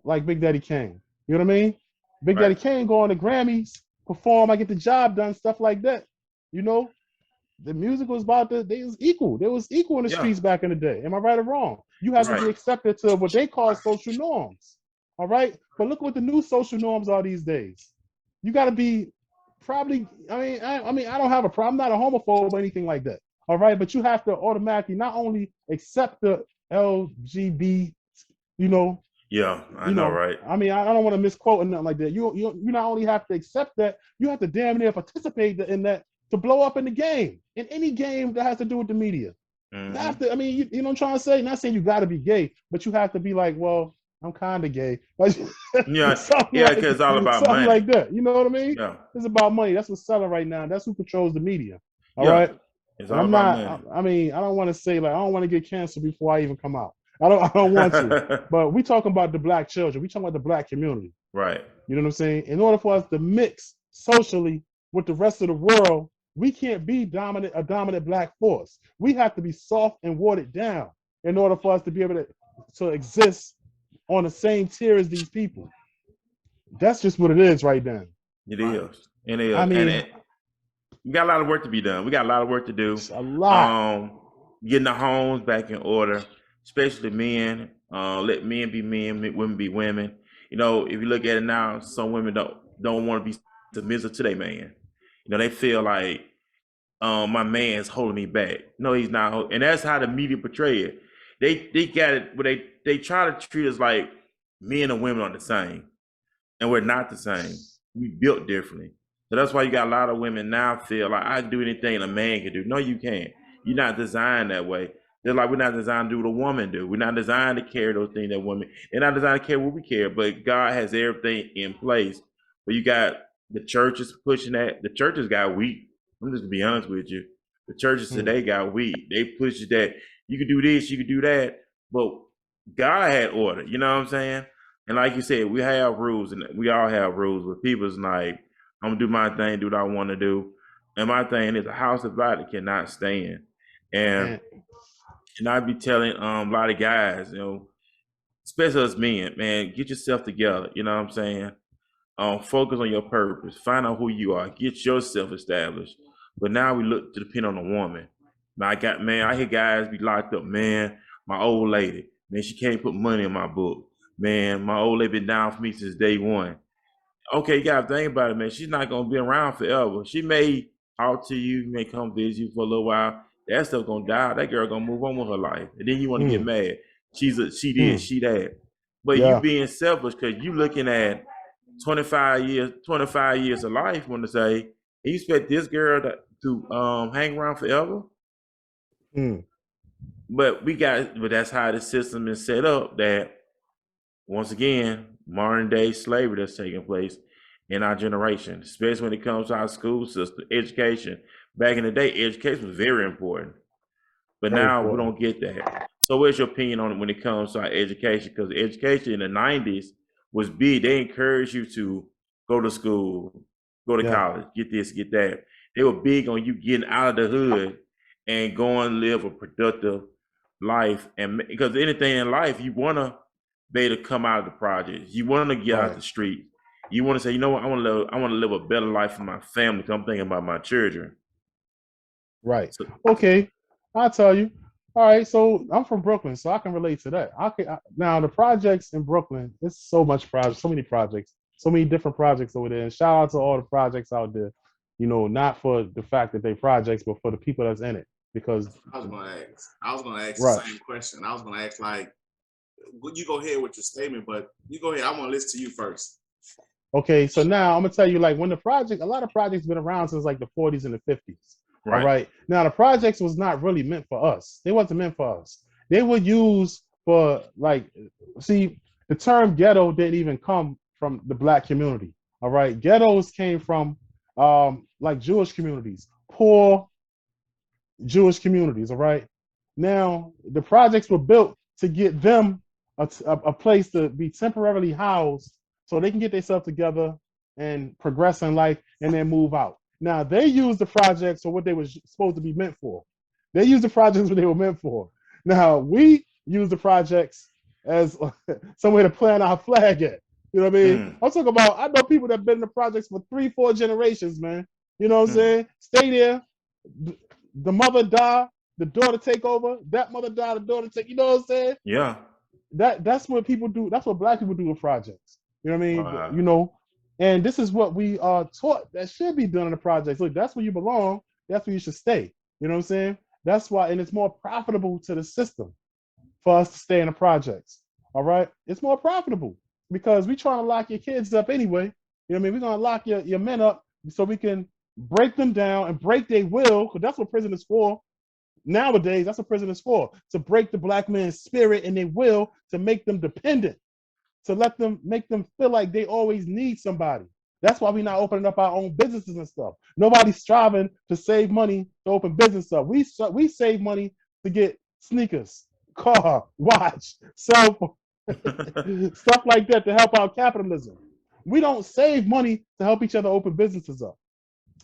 [SPEAKER 4] like Big Daddy Kane. You know what I mean? Big Daddy Kane go on the Grammys, perform, I get the job done, stuff like that. The music was they was equal. They was equal in the streets back in the day. Am I right or wrong? You have to be accepted to what they call social norms. All right. But look what the new social norms are these days. You got to be probably, I don't have a problem. I'm not a homophobe or anything like that. All right. But you have to automatically not only accept the LGBT,
[SPEAKER 2] Yeah, I know, right?
[SPEAKER 4] I don't want to misquote or nothing like that. You not only have to accept that, you have to damn near participate in that to blow up in the game, in any game that has to do with the media. Mm-hmm. You have to, you know what I'm trying to say? Not saying you got to be gay, but you have to be like, well, I'm kind of gay.
[SPEAKER 2] Yeah, because it's all about money.
[SPEAKER 4] Like that. You know what I mean?
[SPEAKER 2] Yeah.
[SPEAKER 4] It's about money. That's what's selling right now. That's who controls the media. All right?
[SPEAKER 2] It's all about money.
[SPEAKER 4] I don't want to say, like, I don't want to get canceled before I even come out. I don't want to. But we talking about the black children. We talking about the black community.
[SPEAKER 2] Right.
[SPEAKER 4] You know what I'm saying? In order for us to mix socially with the rest of the world, we can't be a dominant black force. We have to be soft and watered down in order for us to be able to exist on the same tier as these people. That's just what it is right now.
[SPEAKER 2] It is. It is. We got a lot of work to be done. We got a lot of work to do.
[SPEAKER 4] A lot.
[SPEAKER 2] Getting the homes back in order, especially men. Let men be men, women be women. If you look at it now, some women don't want to be submissive to their man. They feel like my man's holding me back. No, he's not. And that's how the media portray it. They got it, but they try to treat us like men and women are the same, and we're not the same. We built differently. So that's why you got a lot of women now feel like I can do anything a man can do. No, you can't. You're not designed that way. They're like, we're not designed to do what a woman do. We're not designed to carry those things that women. They're not designed to carry what we carry. But God has everything in place. But you got the churches pushing that. The churches got weak. I'm just gonna be honest with you. The churches today got weak. They push that you can do this, you can do that, but God had order. You know what I'm saying? And like you said, we have rules, and we all have rules. But people's like, I'm gonna do my thing, do what I want to do. And my thing is, a house divided cannot stand. And
[SPEAKER 4] And
[SPEAKER 2] and I be telling a lot of guys, especially us men, man, get yourself together. You know what I'm saying? Focus on your purpose. Find out who you are. Get yourself established. But now we look to depend on a woman. I hear guys be locked up. Man, my old lady, man, she can't put money in my book. Man, my old lady been down for me since day one. Okay, you gotta think about it, man. She's not gonna be around forever. She may talk to you, may come visit you for a little while. That stuff gonna die. That girl gonna move on with her life, and then you want to get mad. She this, she that. But you
[SPEAKER 4] yeah,
[SPEAKER 2] being selfish because you looking at 25 years of life. Want to say you expect this girl to hang around forever?
[SPEAKER 4] mm,
[SPEAKER 2] But that's how the system is set up. That once again, modern day slavery that's taking place in our generation, especially when it comes to our school system, education. Back in the day, education was very important, but
[SPEAKER 4] very
[SPEAKER 2] now we
[SPEAKER 4] important.
[SPEAKER 2] don't get that. So, what's your opinion on it when it comes to our education? Because education in the '90s was big. They encouraged you to go to school, go to
[SPEAKER 4] Yeah,
[SPEAKER 2] college, get this, get that. They were big on you getting out of the hood and going to live a productive life. And because anything in life, you want to be able to come out of the projects. You want to get out
[SPEAKER 4] right,
[SPEAKER 2] the street. You want to say, you know what, I want to live a better life for my family. Because I'm thinking about my children.
[SPEAKER 4] right.
[SPEAKER 2] So,
[SPEAKER 4] Okay, I'll tell you. All right, so I'm from Brooklyn, so I can relate to that. Now the projects in Brooklyn, it's so much projects, so many projects, so many different projects over there. And shout out to all the projects out there. Not for the fact that they projects, but for the people that's in it. Because
[SPEAKER 3] That's what I was gonna ask. I was gonna ask the
[SPEAKER 4] right.
[SPEAKER 3] same question. I was gonna ask like, you go ahead with your statement, but you go ahead. I want to listen to you first.
[SPEAKER 4] Okay, so now I'm gonna tell you, like, when a lot of projects been around since like the 40s and the 50s. All
[SPEAKER 2] right.
[SPEAKER 4] right. Now the projects was not really meant for us. They wasn't meant for us. They were used for like, see, the term ghetto didn't even come from the black community. All right. Ghettos came from like Jewish communities, poor Jewish communities. All right. Now the projects were built to get them a place to be temporarily housed so they can get themselves together and progress in life and then move out. Now they use the projects for what they were supposed to be meant for. They use the projects what they were meant for. Now we use the projects as somewhere to plant our flag at. You know what I mean?
[SPEAKER 2] Mm,
[SPEAKER 4] I'm talking about, I know people that have been in the projects for 3-4 generations, man. You know what I'm
[SPEAKER 2] mm.
[SPEAKER 4] saying? Stay there. The mother die, the daughter take over. That mother die, the daughter take. You know what I'm saying?
[SPEAKER 2] Yeah.
[SPEAKER 4] That's what people do. That's what black people do with projects. You know what I mean?
[SPEAKER 2] Uh,
[SPEAKER 4] And this is what we are taught that should be done in the projects. Look, that's where you belong. That's where you should stay. You know what I'm saying? That's why, and it's more profitable to the system for us to stay in the projects. All right, it's more profitable because we trying to lock your kids up anyway. You know what I mean? We're gonna lock your men up so we can break them down and break their will, because that's what prison is for. Nowadays, that's what prison is for, to break the black man's spirit and their will, to make them dependent, to make them feel like they always need somebody. That's why we're not opening up our own businesses and stuff. Nobody's striving to save money to open business up. We save money to get sneakers, car, watch, cell phone, stuff like that to help out capitalism. We don't save money to help each other open businesses up.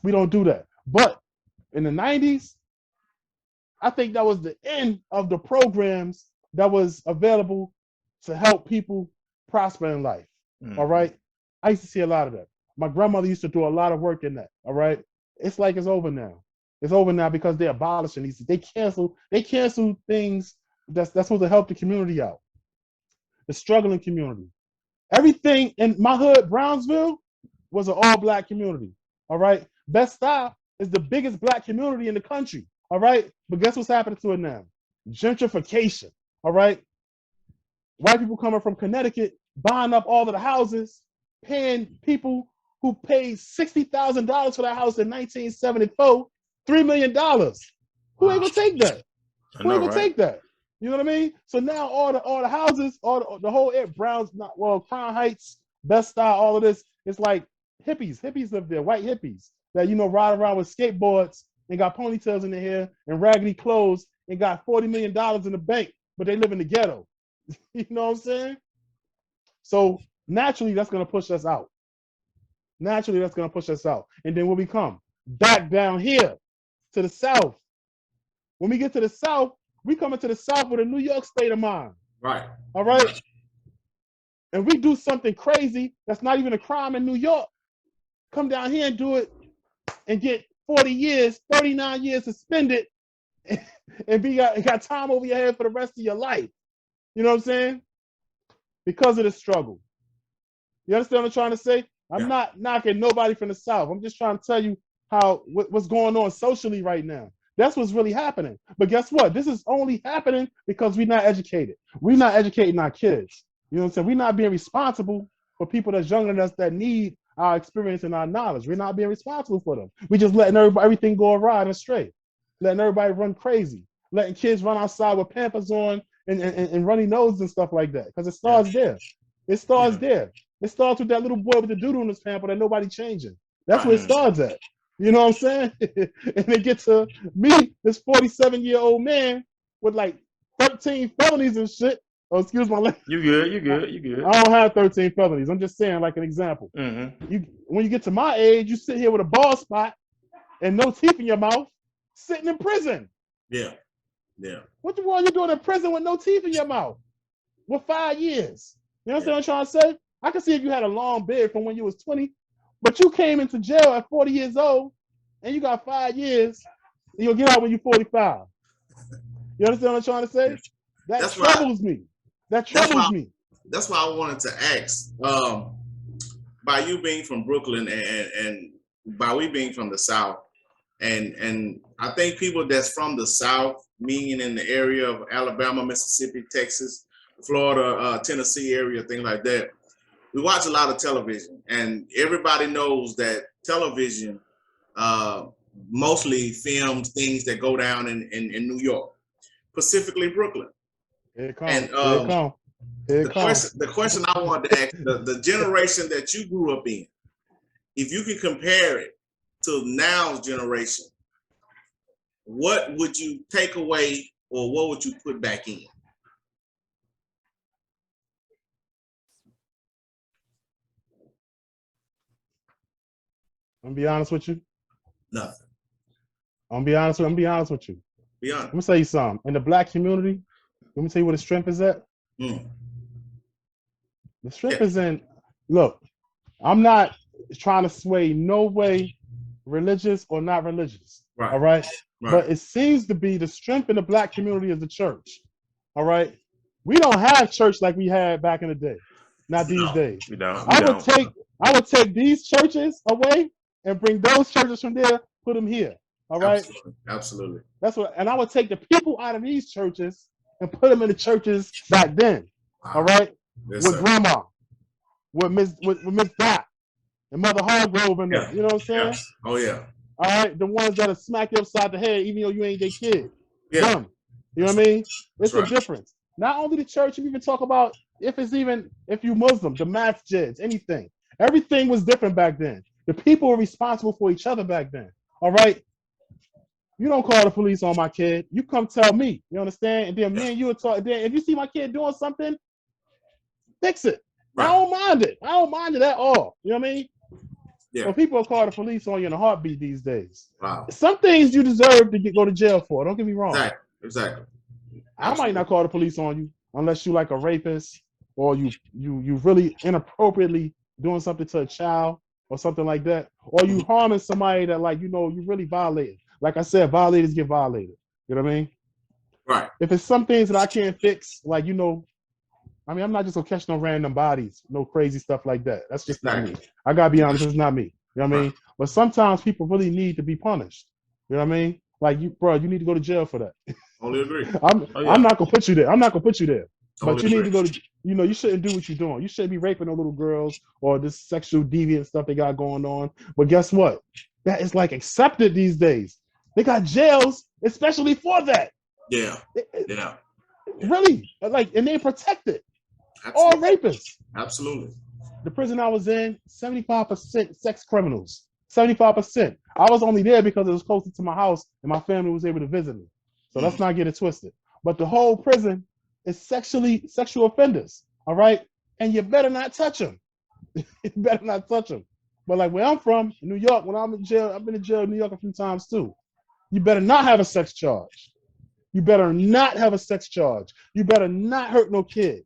[SPEAKER 4] We don't do that. But in the 90s, I think that was the end of the programs that was available to help people prosper in life. All
[SPEAKER 2] mm.
[SPEAKER 4] right. I used to see a lot of that. My grandmother used to do a lot of work in that. All right. It's like it's over now. It's over now because they're abolishing these. They cancel things that's supposed to help the community out, the struggling community. Everything in my hood, Brownsville, was an all-black community. All right. Bed-Stuy is the biggest black community in the country. All right. But guess what's happening to it now? Gentrification. All right. White people coming from Connecticut, buying up all of the houses, paying people who paid $60,000 for that house in 1974, $3 million. Who ain't gonna take that?
[SPEAKER 2] I
[SPEAKER 4] Who ain't
[SPEAKER 2] know,
[SPEAKER 4] gonna
[SPEAKER 2] right?
[SPEAKER 4] take that? You know what I mean? So now all the houses, the whole area, Crown Heights, Bed-Stuy, all of this, it's like hippies. Hippies live there, white hippies that ride around with skateboards and got ponytails in their hair and raggedy clothes and got $40 million in the bank, but they live in the ghetto. You know what I'm saying? So naturally, that's going to push us out. Naturally, that's going to push us out. And then when we come back down here to the South, when we get to the South, we come into the South with a New York state of mind.
[SPEAKER 3] Right.
[SPEAKER 4] All right. And we do something crazy that's not even a crime in New York. Come down here and do it and get 40 years, 39 years suspended and got time over your head for the rest of your life. You know what I'm saying? Because of the struggle. You understand what I'm trying to say? I'm not knocking nobody from the South. I'm just trying to tell you what's going on socially right now. That's what's really happening. But guess what? This is only happening because we're not educated. We're not educating our kids. You know what I'm saying? We're not being responsible for people that's younger than us that need our experience and our knowledge. We're not being responsible for them. We're just letting everything go awry and astray. Letting everybody run crazy. Letting kids run outside with Pampers on and runny noses and stuff like that. Because it starts there. It starts there. It starts with that little boy with the doodle in his pamper that nobody changing. That's where it starts at. You know what I'm saying? And they get to me, this 47-year-old man with like 13 felonies and shit. Oh, excuse my language.
[SPEAKER 2] You good.
[SPEAKER 4] I don't have 13 felonies. I'm just saying, like an example.
[SPEAKER 2] Mm-hmm.
[SPEAKER 4] When you get to my age, you sit here with a bald spot and no teeth in your mouth, sitting in prison.
[SPEAKER 3] Yeah.
[SPEAKER 4] What the world you doing in prison with no teeth in your mouth? With 5 years. You know what I'm trying to say? I can see if you had a long beard from when you was 20, but you came into jail at 40 years old and you got 5 years, and you'll get out when you're 45. You understand what I'm trying to say? That troubles me. That troubles me.
[SPEAKER 3] That's why I wanted to ask, by you being from Brooklyn and by we being from the South, and I think people that's from the South, meaning in the area of Alabama, Mississippi, Texas, Florida, Tennessee area, things like that, we watch a lot of television, and everybody knows that television mostly films things that go down in New York, specifically Brooklyn.
[SPEAKER 4] Here it comes.
[SPEAKER 3] And the question I wanted to ask, the generation that you grew up in, if you could compare it to now's generation, what would you take away or what would you put back in?
[SPEAKER 4] I'm gonna be honest with you.
[SPEAKER 3] Nothing.
[SPEAKER 4] I'm gonna be honest with you.
[SPEAKER 3] Be honest.
[SPEAKER 4] Let me tell you something. In the black community, let me tell you where the strength is at. The strength is in, look, I'm not trying to sway no way religious or not religious.
[SPEAKER 3] Right.
[SPEAKER 4] All right? But it seems to be the strength in the black community is the church. All right. We don't have church like we had back in the day. Not these days.
[SPEAKER 2] We don't.
[SPEAKER 4] I would take these churches away and bring those churches from there, put them here. All right.
[SPEAKER 3] Absolutely.
[SPEAKER 4] That's what, and I would take the people out of these churches and put them in the churches back then. Wow. All right.
[SPEAKER 3] Yes,
[SPEAKER 4] with
[SPEAKER 3] sir.
[SPEAKER 4] grandma, with Miss Dot and Mother Hargrove and them. You know what I'm saying?
[SPEAKER 3] Yes. Oh yeah.
[SPEAKER 4] All right. The ones that'll smack you upside the head even though you ain't their kid.
[SPEAKER 3] Yeah.
[SPEAKER 4] Them. You know what I mean? It's
[SPEAKER 3] right.
[SPEAKER 4] a difference. Not only the church, you even talk about if you Muslim, the masjids, anything. Everything was different back then. The people were responsible for each other back then. All right. You don't call the police on my kid. You come tell me. You understand? And then me and you will talk. Then if you see my kid doing something, fix it. Right. I don't mind it. I don't mind it at all. You know what I mean? Yeah. So people will call the police on you in a heartbeat these days. Wow. Some things you deserve to go to jail for. Don't get me wrong.
[SPEAKER 3] Exactly.
[SPEAKER 4] I might not call the police on you unless you like a rapist or you really inappropriately doing something to a child or something like that, or you harming somebody that you really violated. Like I said, violators get violated. You know what I mean?
[SPEAKER 3] Right.
[SPEAKER 4] If it's some things that I can't fix, I'm not just gonna catch no random bodies, no crazy stuff like that. That's just not me. I gotta be honest, it's not me. You know what I mean? But sometimes people really need to be punished. You know what I mean? Like you need to go to jail for that.
[SPEAKER 3] Totally agree.
[SPEAKER 4] I'm not gonna put you there. I'm not gonna put you there.
[SPEAKER 3] Totally
[SPEAKER 4] but you need to go to, you shouldn't do what you're doing. You shouldn't be raping no little girls or this sexual deviant stuff they got going on. But guess what? That is accepted these days. They got jails especially for that.
[SPEAKER 3] Yeah.
[SPEAKER 4] Really? And they protect it.
[SPEAKER 3] Absolutely.
[SPEAKER 4] All rapists.
[SPEAKER 3] Absolutely.
[SPEAKER 4] The prison I was in, 75% sex criminals. 75%. I was only there because it was closer to my house and my family was able to visit me. So let's not get it twisted. But the whole prison is sexual offenders. All right. And you better not touch them. You better not touch them. But like where I'm from, New York, when I'm in jail, I've been in jail in New York a few times too. You better not have a sex charge. You better not have a sex charge. You better not hurt no kid.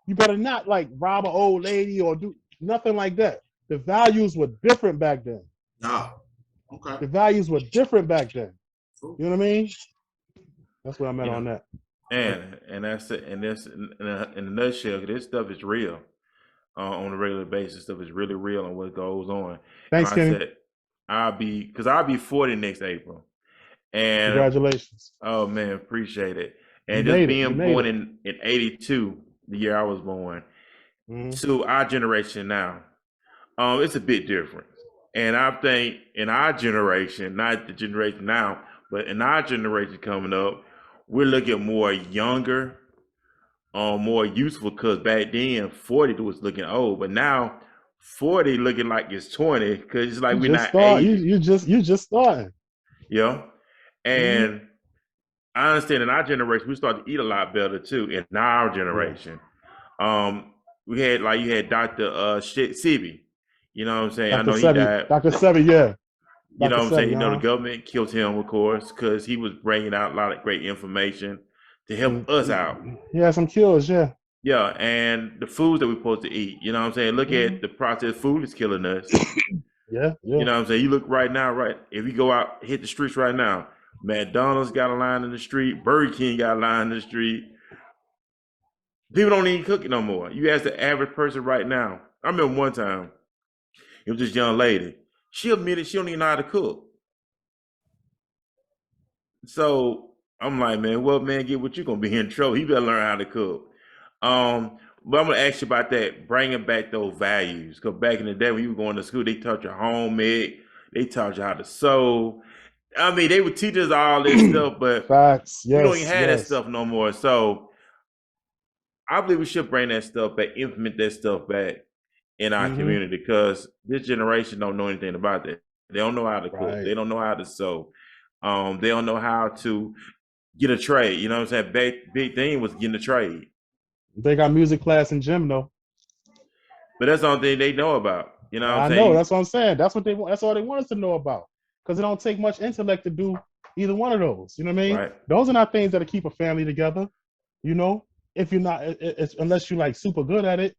[SPEAKER 4] You better not like rob an old lady or do nothing like that. The values were different back then.
[SPEAKER 3] No. Okay.
[SPEAKER 4] The values were different back then.
[SPEAKER 3] Cool.
[SPEAKER 4] You know what I mean? That's where I'm at on that.
[SPEAKER 2] And that's it. And this in a nutshell, this stuff is real on a regular basis. Stuff is really real on what goes on.
[SPEAKER 4] Thanks, Kenny.
[SPEAKER 2] I'll be 40 next April. And
[SPEAKER 4] congratulations.
[SPEAKER 2] Oh man, appreciate it. And just being born in 82, the year I was born, to our generation now, it's a bit different. And I think in our generation, not the generation now, but in our generation coming up, we're looking more younger, more useful, because back then 40 was looking old, but now 40 looking like it's 20, because it's like we're not aging.
[SPEAKER 4] You just starting.
[SPEAKER 2] Yeah. And I understand in our generation, we started to eat a lot better too. In our generation, you had Dr. Sebi. You know what I'm saying?
[SPEAKER 4] Dr.
[SPEAKER 2] I know
[SPEAKER 4] Sebi,
[SPEAKER 2] he died.
[SPEAKER 4] Dr. Sebi, yeah.
[SPEAKER 2] You know what I'm saying? You know, the government killed him, of course, because he was bringing out a lot of great information to help us out.
[SPEAKER 4] Yeah, some cures, yeah.
[SPEAKER 2] Yeah, and the foods that we're supposed to eat. You know what I'm saying? Look at the processed food is killing us.
[SPEAKER 4] Yeah.
[SPEAKER 2] You know what I'm saying? You look right now, if you go out, hit the streets right now, McDonald's got a line in the street, Burger King got a line in the street. People don't even cook it no more. You ask the average person right now. I remember one time, it was this young lady. She admitted she don't even know how to cook. So I'm like, man, well, man, get what you're gonna be in trouble. You better learn how to cook. But I'm gonna ask you about that, bringing back those values. Because back in the day when you were going to school, they taught you home ec, they taught you how to sew. I mean, they would teach us all this stuff, but
[SPEAKER 4] facts. Yes,
[SPEAKER 2] we don't even have that stuff no more. So I believe we should bring that stuff back, implement that stuff back in our community, because this generation don't know anything about that. They don't know how to cook. They don't know how to sew. They don't know how to get a trade. You know what I'm saying? Big thing was getting a trade.
[SPEAKER 4] They got music class in gym though.
[SPEAKER 2] But that's the only thing they know about. You know what I'm saying?
[SPEAKER 4] I know, that's what I'm saying. That's what they want. That's all they want us to know about. Because it don't take much intellect to do either one of those. You know what I mean?
[SPEAKER 2] Right.
[SPEAKER 4] Those are not things that'll keep a family together. You know, if you're not, unless you're like super good at it.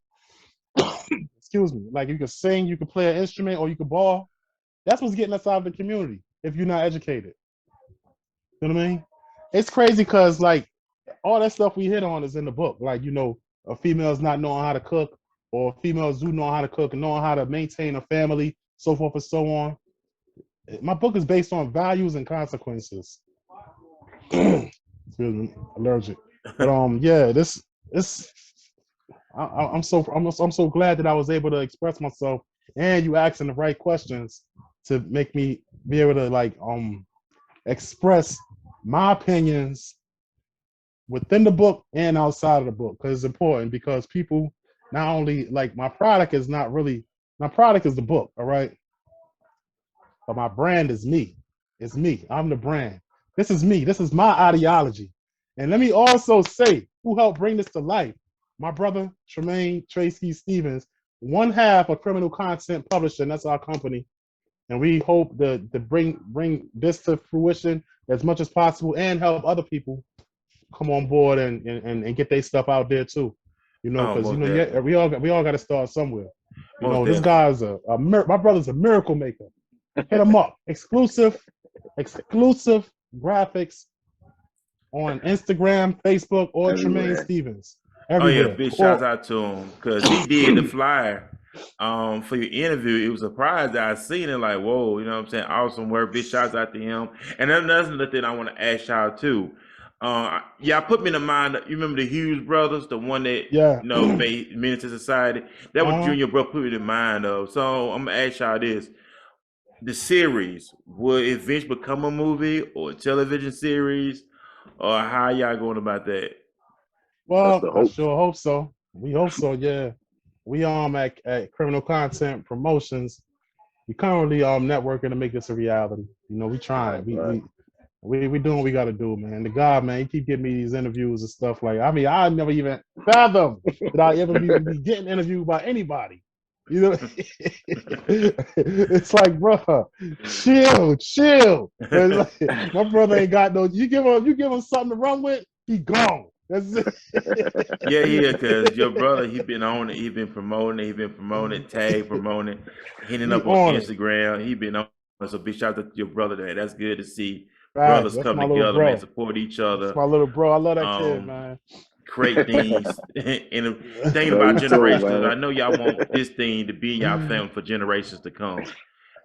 [SPEAKER 4] Excuse me. Like you can sing, you can play an instrument, or you can ball. That's what's getting us out of the community. If you're not educated, you know what I mean? It's crazy because like all that stuff we hit on is in the book. Like, you know, a female's not knowing how to cook, or females do know how to cook and knowing how to maintain a family, so forth and so on. My book is based on values and consequences. Excuse me, allergic. But yeah, I'm so glad that I was able to express myself, and you asking the right questions to make me be able to like express my opinions within the book and outside of the book, because it's important, because people not only like my product is the book, all right? But my brand is me. It's me. I'm the brand. This is me. This is my ideology. And let me also say who helped bring this to life. My brother, Tremaine Tracy Stevens, one half of Criminal Content Publishing. That's our company. And we hope to bring this to fruition as much as possible and help other people come on board and get their stuff out there too. You know, because we all got to start somewhere. You know, this guy's my brother's a miracle maker. Hit him up. Exclusive graphics on Instagram, Facebook, or Tremaine Stevens. Everywhere.
[SPEAKER 2] Oh yeah, big shouts out to him, because he did the flyer for your interview. It was a surprise that I seen it, like, whoa, you know what I'm saying? Awesome work. Big shouts out to him. And another thing I want to ask y'all too. I put me in the mind. You remember the Hughes brothers, the one that made Menace to Society? That was Junior Bro put me in mind of. So I'm gonna ask y'all this. The series will eventually become a movie or a television series, or how y'all going about that?
[SPEAKER 4] Well, I sure hope so. We hope so, yeah. We at Criminal Content Promotions. we currently networking to make this a reality. You know, we trying. We doing what we got to do, man. The God, man, he keep getting me these interviews and stuff like. I mean, I never even fathom that I ever be getting interviewed by anybody. You know, it's like, bro, chill. But it's like, my brother ain't got no. You give him something to run with, he gone. That's it.
[SPEAKER 2] Yeah, because your brother, he been on it, he been promoting it, tag promoting, hitting
[SPEAKER 4] He
[SPEAKER 2] up on
[SPEAKER 4] on it.
[SPEAKER 2] Instagram, he been on it. So big shout out to your brother there. That's good to see
[SPEAKER 4] Facts.
[SPEAKER 2] brothers
[SPEAKER 4] That's
[SPEAKER 2] come
[SPEAKER 4] my little
[SPEAKER 2] together, man,
[SPEAKER 4] bro.
[SPEAKER 2] support each
[SPEAKER 4] That's
[SPEAKER 2] other,
[SPEAKER 4] my little bro. I love that kid, man.
[SPEAKER 2] create things. And thinking
[SPEAKER 3] Love
[SPEAKER 2] about
[SPEAKER 3] you too,
[SPEAKER 2] generations,
[SPEAKER 3] man.
[SPEAKER 2] I know y'all want this thing to be in y'all family for generations to come. You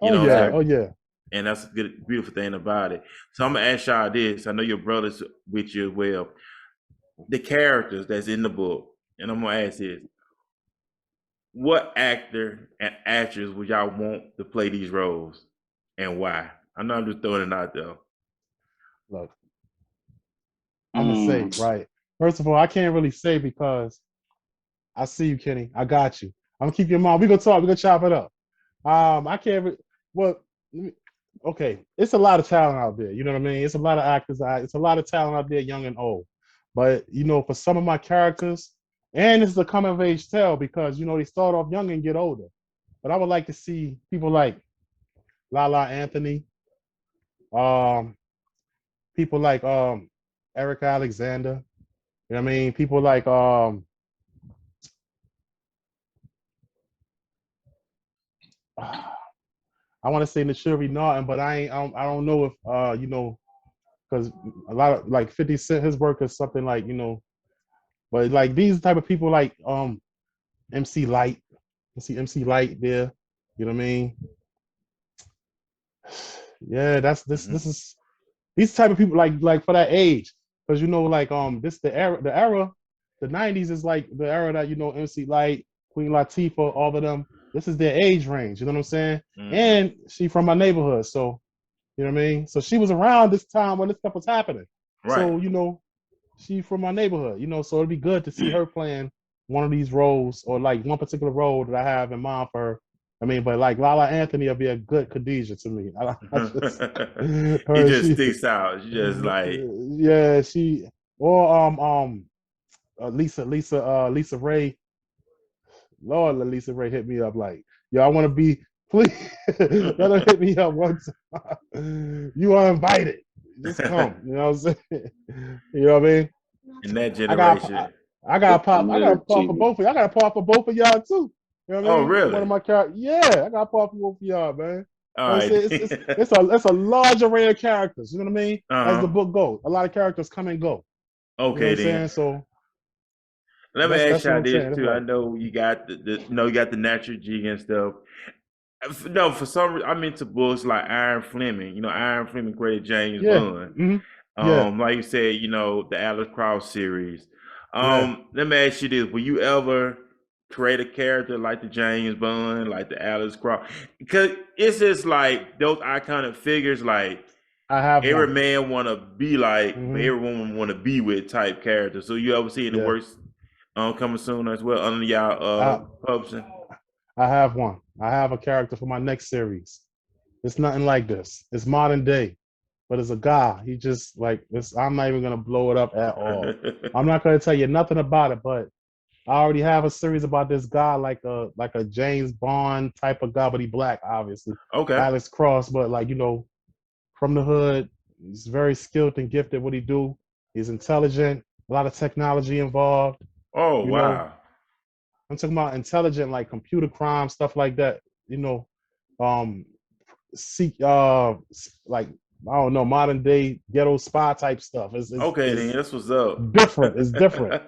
[SPEAKER 4] Oh
[SPEAKER 2] know what I'm
[SPEAKER 4] yeah,
[SPEAKER 2] saying?
[SPEAKER 4] oh yeah.
[SPEAKER 2] And that's a good, beautiful thing about it. So I'm gonna ask y'all this. I know your brother's with you as well. The characters that's in the book, and I'm gonna ask this: what actor and actress would y'all want to play these roles, and why? I know I'm just throwing it out there.
[SPEAKER 4] Look, I'm gonna say right. First of all, I can't really say because I see you, Kenny. I got you. I'm gonna keep your mom. We gonna talk. We gonna chop it up. I can't. Well, okay. It's a lot of talent out there. You know what I mean? It's a lot of actors. It's a lot of talent out there, young and old. But you know, for some of my characters, and this is a coming of age tale because you know they start off young and get older. But I would like to see people like Lala Anthony, um, people like Erica Alexander. You know what I mean? People like I want to say Nashiri Norton, but I don't know if you know, because a lot of like 50 Cent, his work is something like, you know, but like these type of people like MC Light, see MC Light there, you know what I mean? Yeah, that's this is these type of people like for that age, because you know like this the 90s is like the era that you know MC Light, Queen Latifah, all of them. This is their age range, you know what I'm saying? And she from my neighborhood, so you know what I mean? So she was around this time when this stuff was happening.
[SPEAKER 2] Right.
[SPEAKER 4] So, you know, she from my neighborhood, you know, so it'd be good to see her playing one of these roles or like one particular role that I have in mind for her. I mean, but like Lala Anthony would be a good Khadijah to me. I just,
[SPEAKER 2] He
[SPEAKER 4] her,
[SPEAKER 2] just
[SPEAKER 4] she,
[SPEAKER 2] sticks out. She just like
[SPEAKER 4] yeah, she, or Lisa Ray. Lord, Lisa Ray hit me up like, yo, I want to be, please, let her hit me up one time. You are invited. Just come. You know what I'm saying? You know what I mean?
[SPEAKER 2] in that
[SPEAKER 4] I got,
[SPEAKER 2] generation.
[SPEAKER 4] I got pop. I got a pop for both of you. I got a pop for both of y'all too. You know what I
[SPEAKER 2] Oh,
[SPEAKER 4] mean? For one of
[SPEAKER 2] really?
[SPEAKER 4] my characters. Yeah, I got a pop for both of y'all, man.
[SPEAKER 2] All
[SPEAKER 4] You know what I'm
[SPEAKER 2] right.
[SPEAKER 4] saying? It's a large array of characters. You know what I mean? As the
[SPEAKER 2] Uh-huh.
[SPEAKER 4] book goes, a lot of characters come and go. You know what
[SPEAKER 2] Okay
[SPEAKER 4] I'm saying?
[SPEAKER 2] then.
[SPEAKER 4] So
[SPEAKER 2] Let me ask
[SPEAKER 4] that's what
[SPEAKER 2] y'all
[SPEAKER 4] I'm
[SPEAKER 2] this
[SPEAKER 4] saying. That's
[SPEAKER 2] too. I
[SPEAKER 4] right.
[SPEAKER 2] know you got you got the natural G and stuff. No, for some reason I'm into books like Iron Fleming. You know, Iron Fleming created James
[SPEAKER 4] Yeah.
[SPEAKER 2] Bond.
[SPEAKER 4] Yeah.
[SPEAKER 2] Like you said, you know, the Alice Cross series.
[SPEAKER 4] Yeah.
[SPEAKER 2] Let me ask you this: will you ever create a character like the James Bond, like the Alice Cross? Because it's just like those iconic figures, like
[SPEAKER 4] I have
[SPEAKER 2] every
[SPEAKER 4] one.
[SPEAKER 2] man want to be like, but
[SPEAKER 4] Hmm.
[SPEAKER 2] every woman want to be with type character. So you ever see any
[SPEAKER 4] Yeah.
[SPEAKER 2] works coming soon as well under y'all
[SPEAKER 4] I
[SPEAKER 2] publishing?
[SPEAKER 4] I have one. I have a character for my next series. It's nothing like this. It's modern day, but it's a guy. He just like this. I'm not even gonna blow it up at all. I'm not gonna tell you nothing about it, but I already have a series about this guy, like a James Bond type of guy, but he black, obviously.
[SPEAKER 2] Okay.
[SPEAKER 4] Alex Cross, but like you know, from the hood. He's very skilled and gifted what he do. He's intelligent. A lot of technology involved.
[SPEAKER 2] Oh
[SPEAKER 4] You know,
[SPEAKER 2] wow.
[SPEAKER 4] I'm talking about intelligent, like computer crime stuff like that. You know, um, seek like I don't know, modern day ghetto spy type stuff.
[SPEAKER 2] Okay then,
[SPEAKER 4] Is
[SPEAKER 2] that's what's up.
[SPEAKER 4] different. It's different.